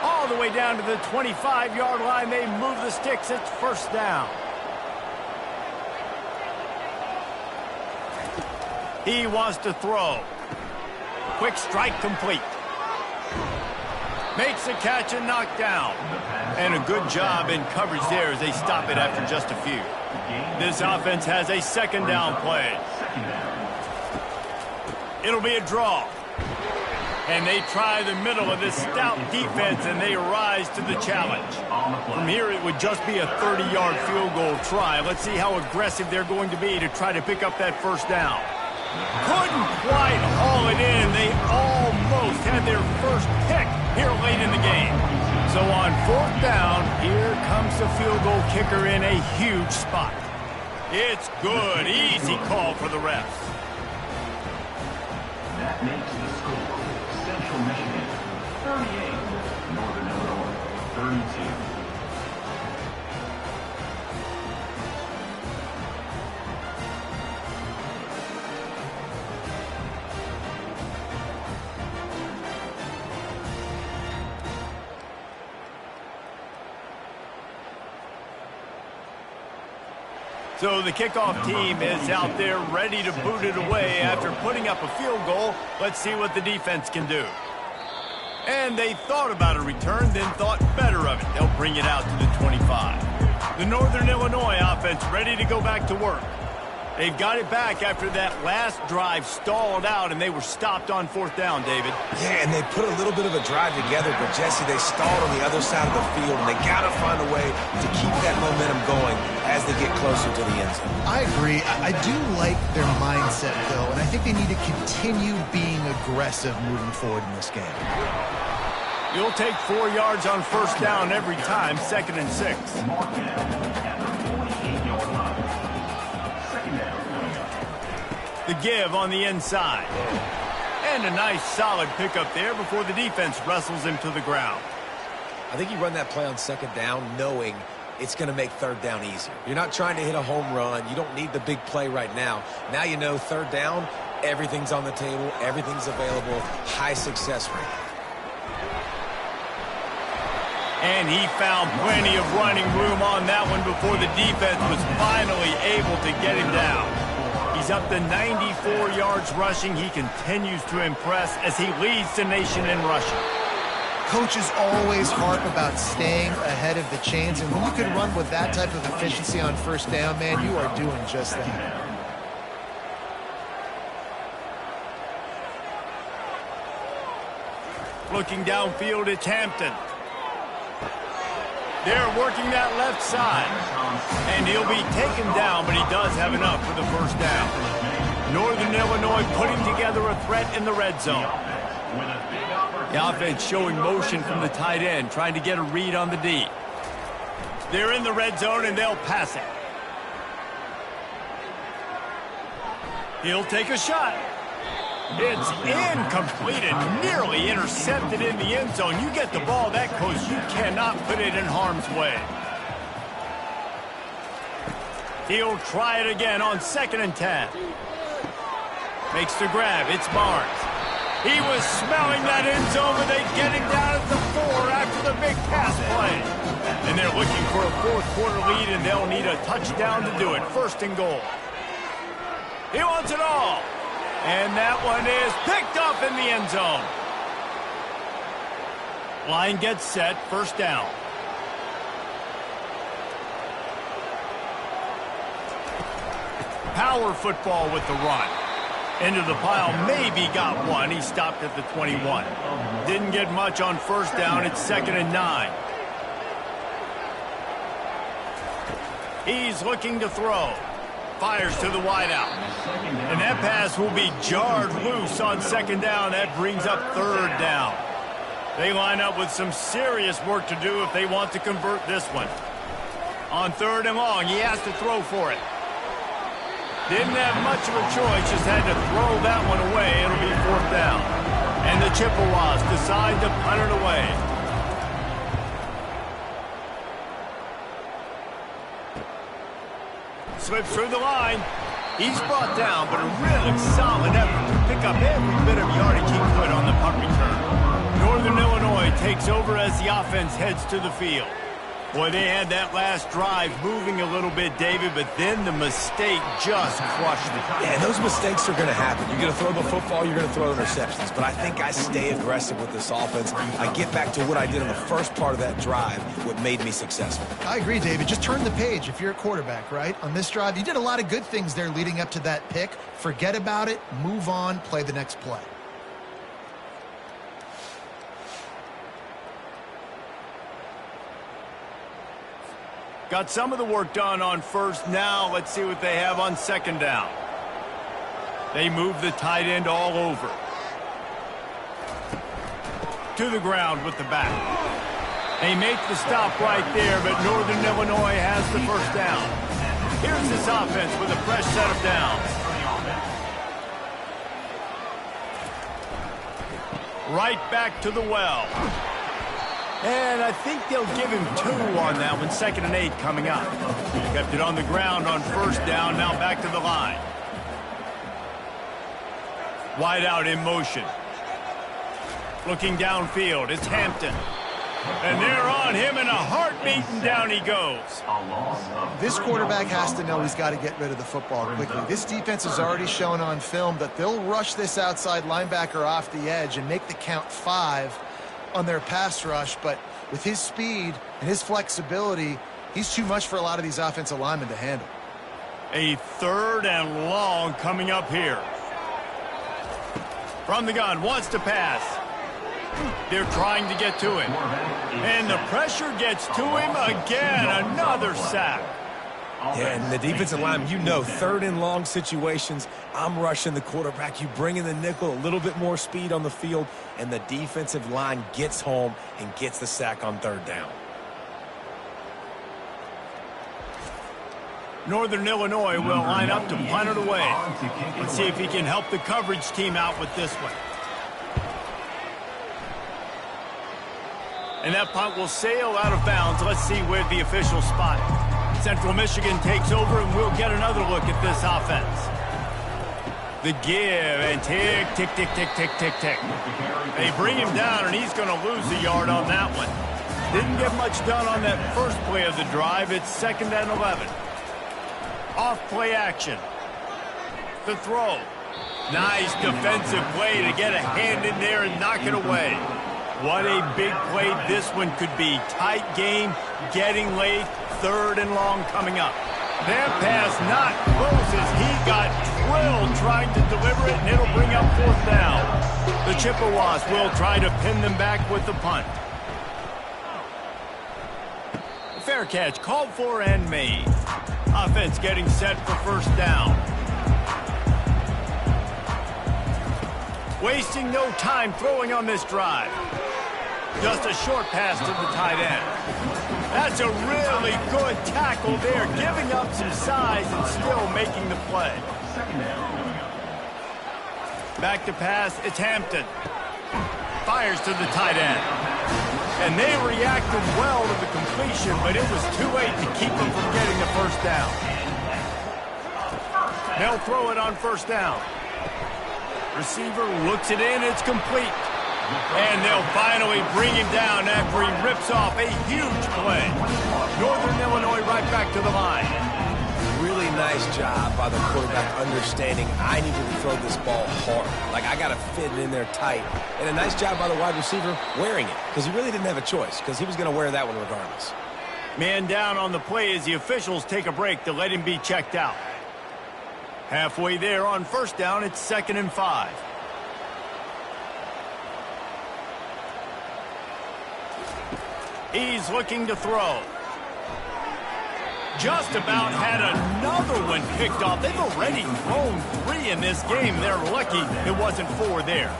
All the way down to the 25-yard line. They move the sticks. It's 1st down. He wants to throw. Quick strike complete. Makes a catch and knocked down. And a good job in coverage there as they stop it after just a few. This offense has a 2nd down play. It'll be a draw. And they try the middle of this stout defense, and they rise to the challenge. From here, it would just be a 30-yard field goal try. Let's see how aggressive they're going to be to try to pick up that 1st down. Couldn't quite haul it in. They almost had their first pick here late in the game. So on 4th down, here comes the field goal kicker in a huge spot. It's good. Easy call for the refs. That makes the score Central Michigan 38, Northern Illinois 32. So the kickoff team is out there ready to boot it away after putting up a field goal. Let's see what the defense can do. And they thought about a return, then thought better of it. They'll bring it out to the 25. The Northern Illinois offense ready to go back to work. They've got it back after that last drive stalled out, and they were stopped on 4th down, David. Yeah, and they put a little bit of a drive together, but, Jesse, they stalled on the other side of the field, and they got to find a way to keep that momentum going as they get closer to the end zone. I agree. I do like their mindset, though, and I think they need to continue being aggressive moving forward in this game. You'll take 4 yards on 1st down every time, 2nd and 6. The give on the inside. And a nice solid pickup there before the defense wrestles him to the ground. I think you run that play on 2nd down knowing it's going to make 3rd down easier. You're not trying to hit a home run. You don't need the big play right now. Now you know 3rd down, everything's on the table, everything's available, high success rate. And he found plenty of running room on that one before the defense was finally able to get him down. He's up to 94 yards rushing. He continues to impress as he leads the nation in rushing. Coaches always harp about staying ahead of the chains, and when you can run with that type of efficiency on 1st down, man, you are doing just that. Looking downfield, it's Hampton. They're working that left side. And he'll be taken down, but he does have enough for the 1st down. Northern Illinois putting together a threat in the red zone. The offense showing motion from the tight end, trying to get a read on the D. They're in the red zone, and they'll pass it. He'll take a shot. It's incomplete and nearly intercepted in the end zone. You get the ball that close, you cannot put it in harm's way. He'll try it again on 2nd and 10. Makes the grab. It's Barnes. He was smelling that end zone, but they get him down at the 4 after another big pass play. And they're looking for a fourth-quarter lead, and they'll need a touchdown to do it. First and goal. He wants it all. And that one is picked up in the end zone. Line gets set, first down. Power football with the run. Into the pile, maybe got one. He stopped at the 21. Didn't get much on first down. It's 2nd and 9. He's looking to throw. Fires to the wideout. And that pass will be jarred loose on 2nd down. That brings up 3rd down. They line up with some serious work to do if they want to convert this one. On 3rd and long, he has to throw for it. Didn't have much of a choice, just had to throw that one away. It'll be 4th down. And the Chippewas decide to punt it away. Slips through the line. He's brought down, but a really solid effort to pick up every bit of yardage he could on the punt return. Northern Illinois takes over as the offense heads to the field. Boy, they had that last drive moving a little bit, David, but then the mistake just crushed it. Yeah, and those mistakes are going to happen. You're going to throw the football, you're going to throw interceptions. But I think I stay aggressive with this offense. I get back to what I did in the first part of that drive, what made me successful. I agree, David. Just turn the page if you're a quarterback, right? On this drive, you did a lot of good things there leading up to that pick. Forget about it, move on, play the next play. Got some of the work done on first. Now let's see what they have on 2nd down. They move the tight end all over. To the ground with the back. They make the stop right there, but Northern Illinois has the first down. Here's this offense with a fresh set of downs. Right back to the well. And I think they'll give him 2 on that one. 2nd and 8 coming up. Kept it on the ground on first down. Now back to the line. Wide out in motion. Looking downfield. It's Hampton. And they're on him in a heartbeat, and down he goes. This quarterback has to know he's got to get rid of the football quickly. This defense has already shown on film that they'll rush this outside linebacker off the edge and make the count 5 on their pass rush, but with his speed and his flexibility, he's too much for a lot of these offensive linemen to handle. A 3rd and long coming up here. From the gun, wants to pass. They're trying to get to him. And the pressure gets to him again. Another sack. Yeah, and the defensive line, 3rd and long situations, I'm rushing the quarterback. You bring in the nickel, a little bit more speed on the field, and the defensive line gets home and gets the sack on 3rd down. Northern Illinois will line up to punt it away. Let's see if he can help the coverage team out with this one. And that punt will sail out of bounds. Let's see where the official spot. Central Michigan takes over, and we'll get another look at this offense. The give, and tick, tick, tick, tick, tick, tick, tick. They bring him down, and he's going to lose a yard on that one. Didn't get much done on that first play of the drive. It's 2nd and 11. Off play action. The throw. Nice defensive play to get a hand in there and knock it away. What a big play this one could be. Tight game, getting late, 3rd and long coming up. That pass not close as he got drilled trying to deliver it, and it'll bring up 4th down. The Chippewas will try to pin them back with the punt. Fair catch called for and made. Offense getting set for first down. Wasting no time throwing on this drive. Just a short pass to the tight end. That's a really good tackle there, giving up some size and still making the play. Back to pass, it's Hampton. Fires to the tight end. And they reacted well to the completion, but it was too late to keep them from getting the first down. They'll throw it on first down. Receiver looks it in, it's complete. And they'll finally bring him down after he rips off a huge play. Northern Illinois right back to the line. Really nice job by the quarterback understanding I needed to throw this ball hard. Like, I got to fit it in there tight. And a nice job by the wide receiver wearing it, because he really didn't have a choice, because he was going to wear that one regardless. Man down on the play as the officials take a break to let him be checked out. Halfway there on first down, it's 2nd and 5. He's looking to throw. Just about had another one picked off. They've already thrown 3 in this game. They're lucky it wasn't 4 there.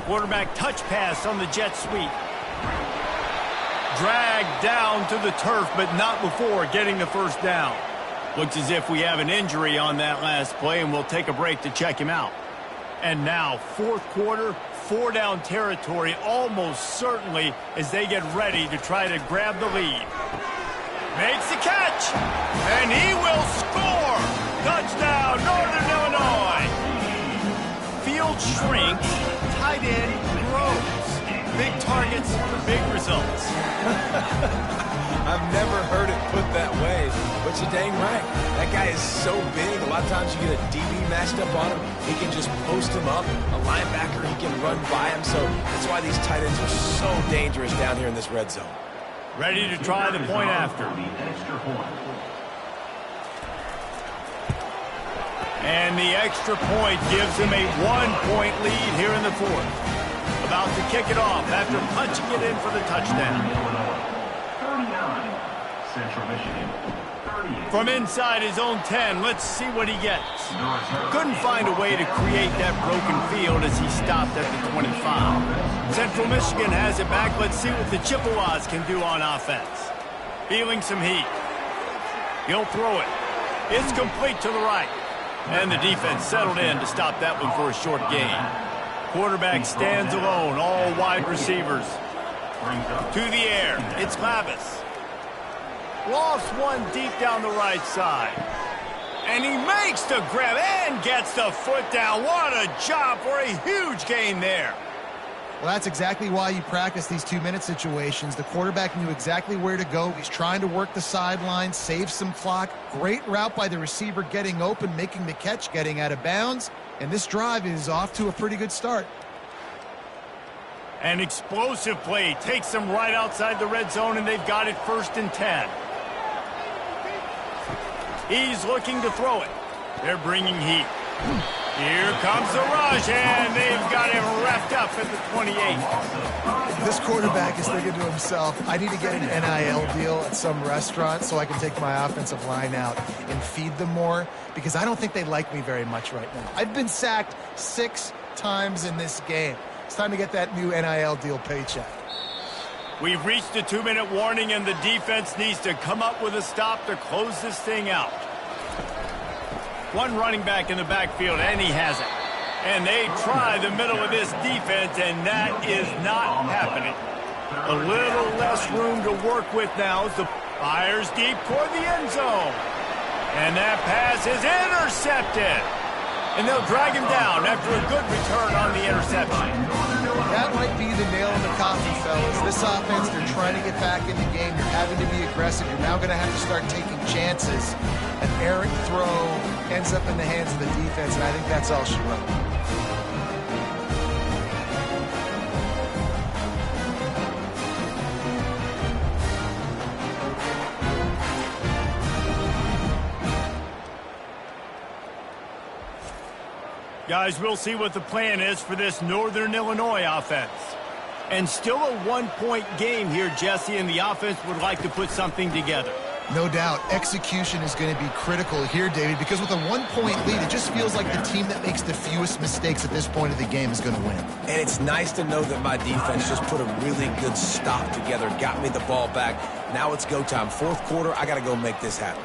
Quarterback touch pass on the jet sweep. Dragged down to the turf, but not before getting the first down. Looks as if we have an injury on that last play, and we'll take a break to check him out. And now, 4th quarter, 4-down territory almost certainly as they get ready to try to grab the lead. Makes the catch, and he will score! Touchdown, Northern Illinois! Field shrinks, tight end grows. Big targets, big results. I've never heard it put that way, but you're dang right. That guy is so big, a lot of times you get a DB matched up on him. He can just post him up. A linebacker, he can run by him. So that's why these tight ends are so dangerous down here in this red zone. Ready to try the point after. And the extra point gives him a 1-point lead here in the 4th. About to kick it off after punching it in for the touchdown. 39, Central Michigan. 38. From inside his own 10, let's see what he gets. Couldn't find a way to create that broken field as he stopped at the 25. Central Michigan has it back. Let's see what the Chippewas can do on offense. Feeling some heat. He'll throw it. It's complete to the right. And the defense settled in to stop that one for a short gain. Quarterback stands alone, all wide receivers. To the air, it's Lavis. Lost one deep down the right side. And he makes the grab and gets the foot down. What a job for a huge gain there. Well, that's exactly why you practice these 2-minute situations. The quarterback knew exactly where to go. He's trying to work the sideline, save some clock. Great route by the receiver getting open, making the catch, getting out of bounds. And this drive is off to a pretty good start. An explosive play takes them right outside the red zone, and they've got it 1st and 10. He's looking to throw it. They're bringing heat. Here comes the rush, and they've got him wrapped up at the 28. This quarterback is thinking to himself, I need to get an NIL deal at some restaurant so I can take my offensive line out and feed them more, because I don't think they like me very much right now. I've been sacked 6 times in this game. It's time to get that new NIL deal paycheck. We've reached the 2-minute warning, and the defense needs to come up with a stop to close this thing out. One running back in the backfield, and he has it. And they try the middle of this defense, and that is not happening. A little less room to work with now as the fires deep toward the end zone. And that pass is intercepted. And they'll drag him down after a good return on the interception. That might be the nail in the coffin, fellas. This offense, they're trying to get back in the game. You're having to be aggressive. You're now going to have to start taking chances. An errant throw ends up in the hands of the defense, and I think that's all she wrote. Guys, we'll see what the plan is for this Northern Illinois offense. And still a 1-point game here, Jesse, and the offense would like to put something together. No doubt. Execution is going to be critical here, David, because with a 1-point lead, it just feels like the team that makes the fewest mistakes at this point of the game is going to win. And it's nice to know that my defense just put a really good stop together, got me the ball back. Now it's go time. 4th quarter, I got to go make this happen.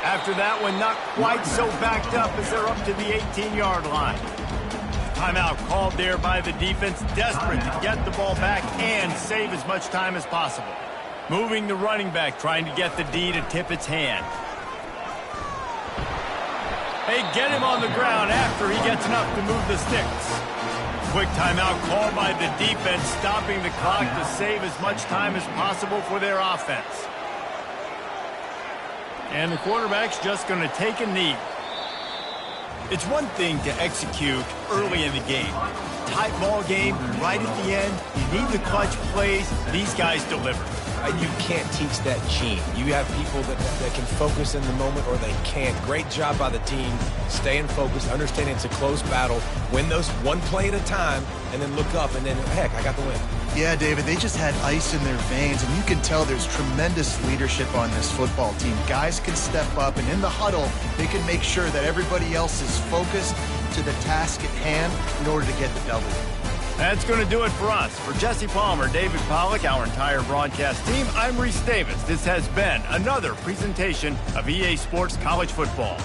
After that one, not quite so backed up as they're up to the 18-yard line. Timeout called there by the defense, desperate to get the ball back and save as much time as possible. Moving the running back, trying to get the D to tip its hand. They get him on the ground after he gets enough to move the sticks. Quick timeout called by the defense, stopping the clock to save as much time as possible for their offense. And the quarterback's just going to take a knee. It's one thing to execute early in the game. Tight ball game, right at the end, you need the clutch plays. These guys deliver. You can't teach that gene. You have people that can focus in the moment or they can't. Great job by the team, staying focused, understanding it's a close battle, win those one play at a time, and then look up, and then, heck, I got the win. Yeah, David, they just had ice in their veins, and you can tell there's tremendous leadership on this football team. Guys can step up, and in the huddle, they can make sure that everybody else is focused to the task at hand in order to get the W. That's going to do it for us. For Jesse Palmer, David Pollack, our entire broadcast team, I'm Reese Davis. This has been another presentation of EA Sports College Football.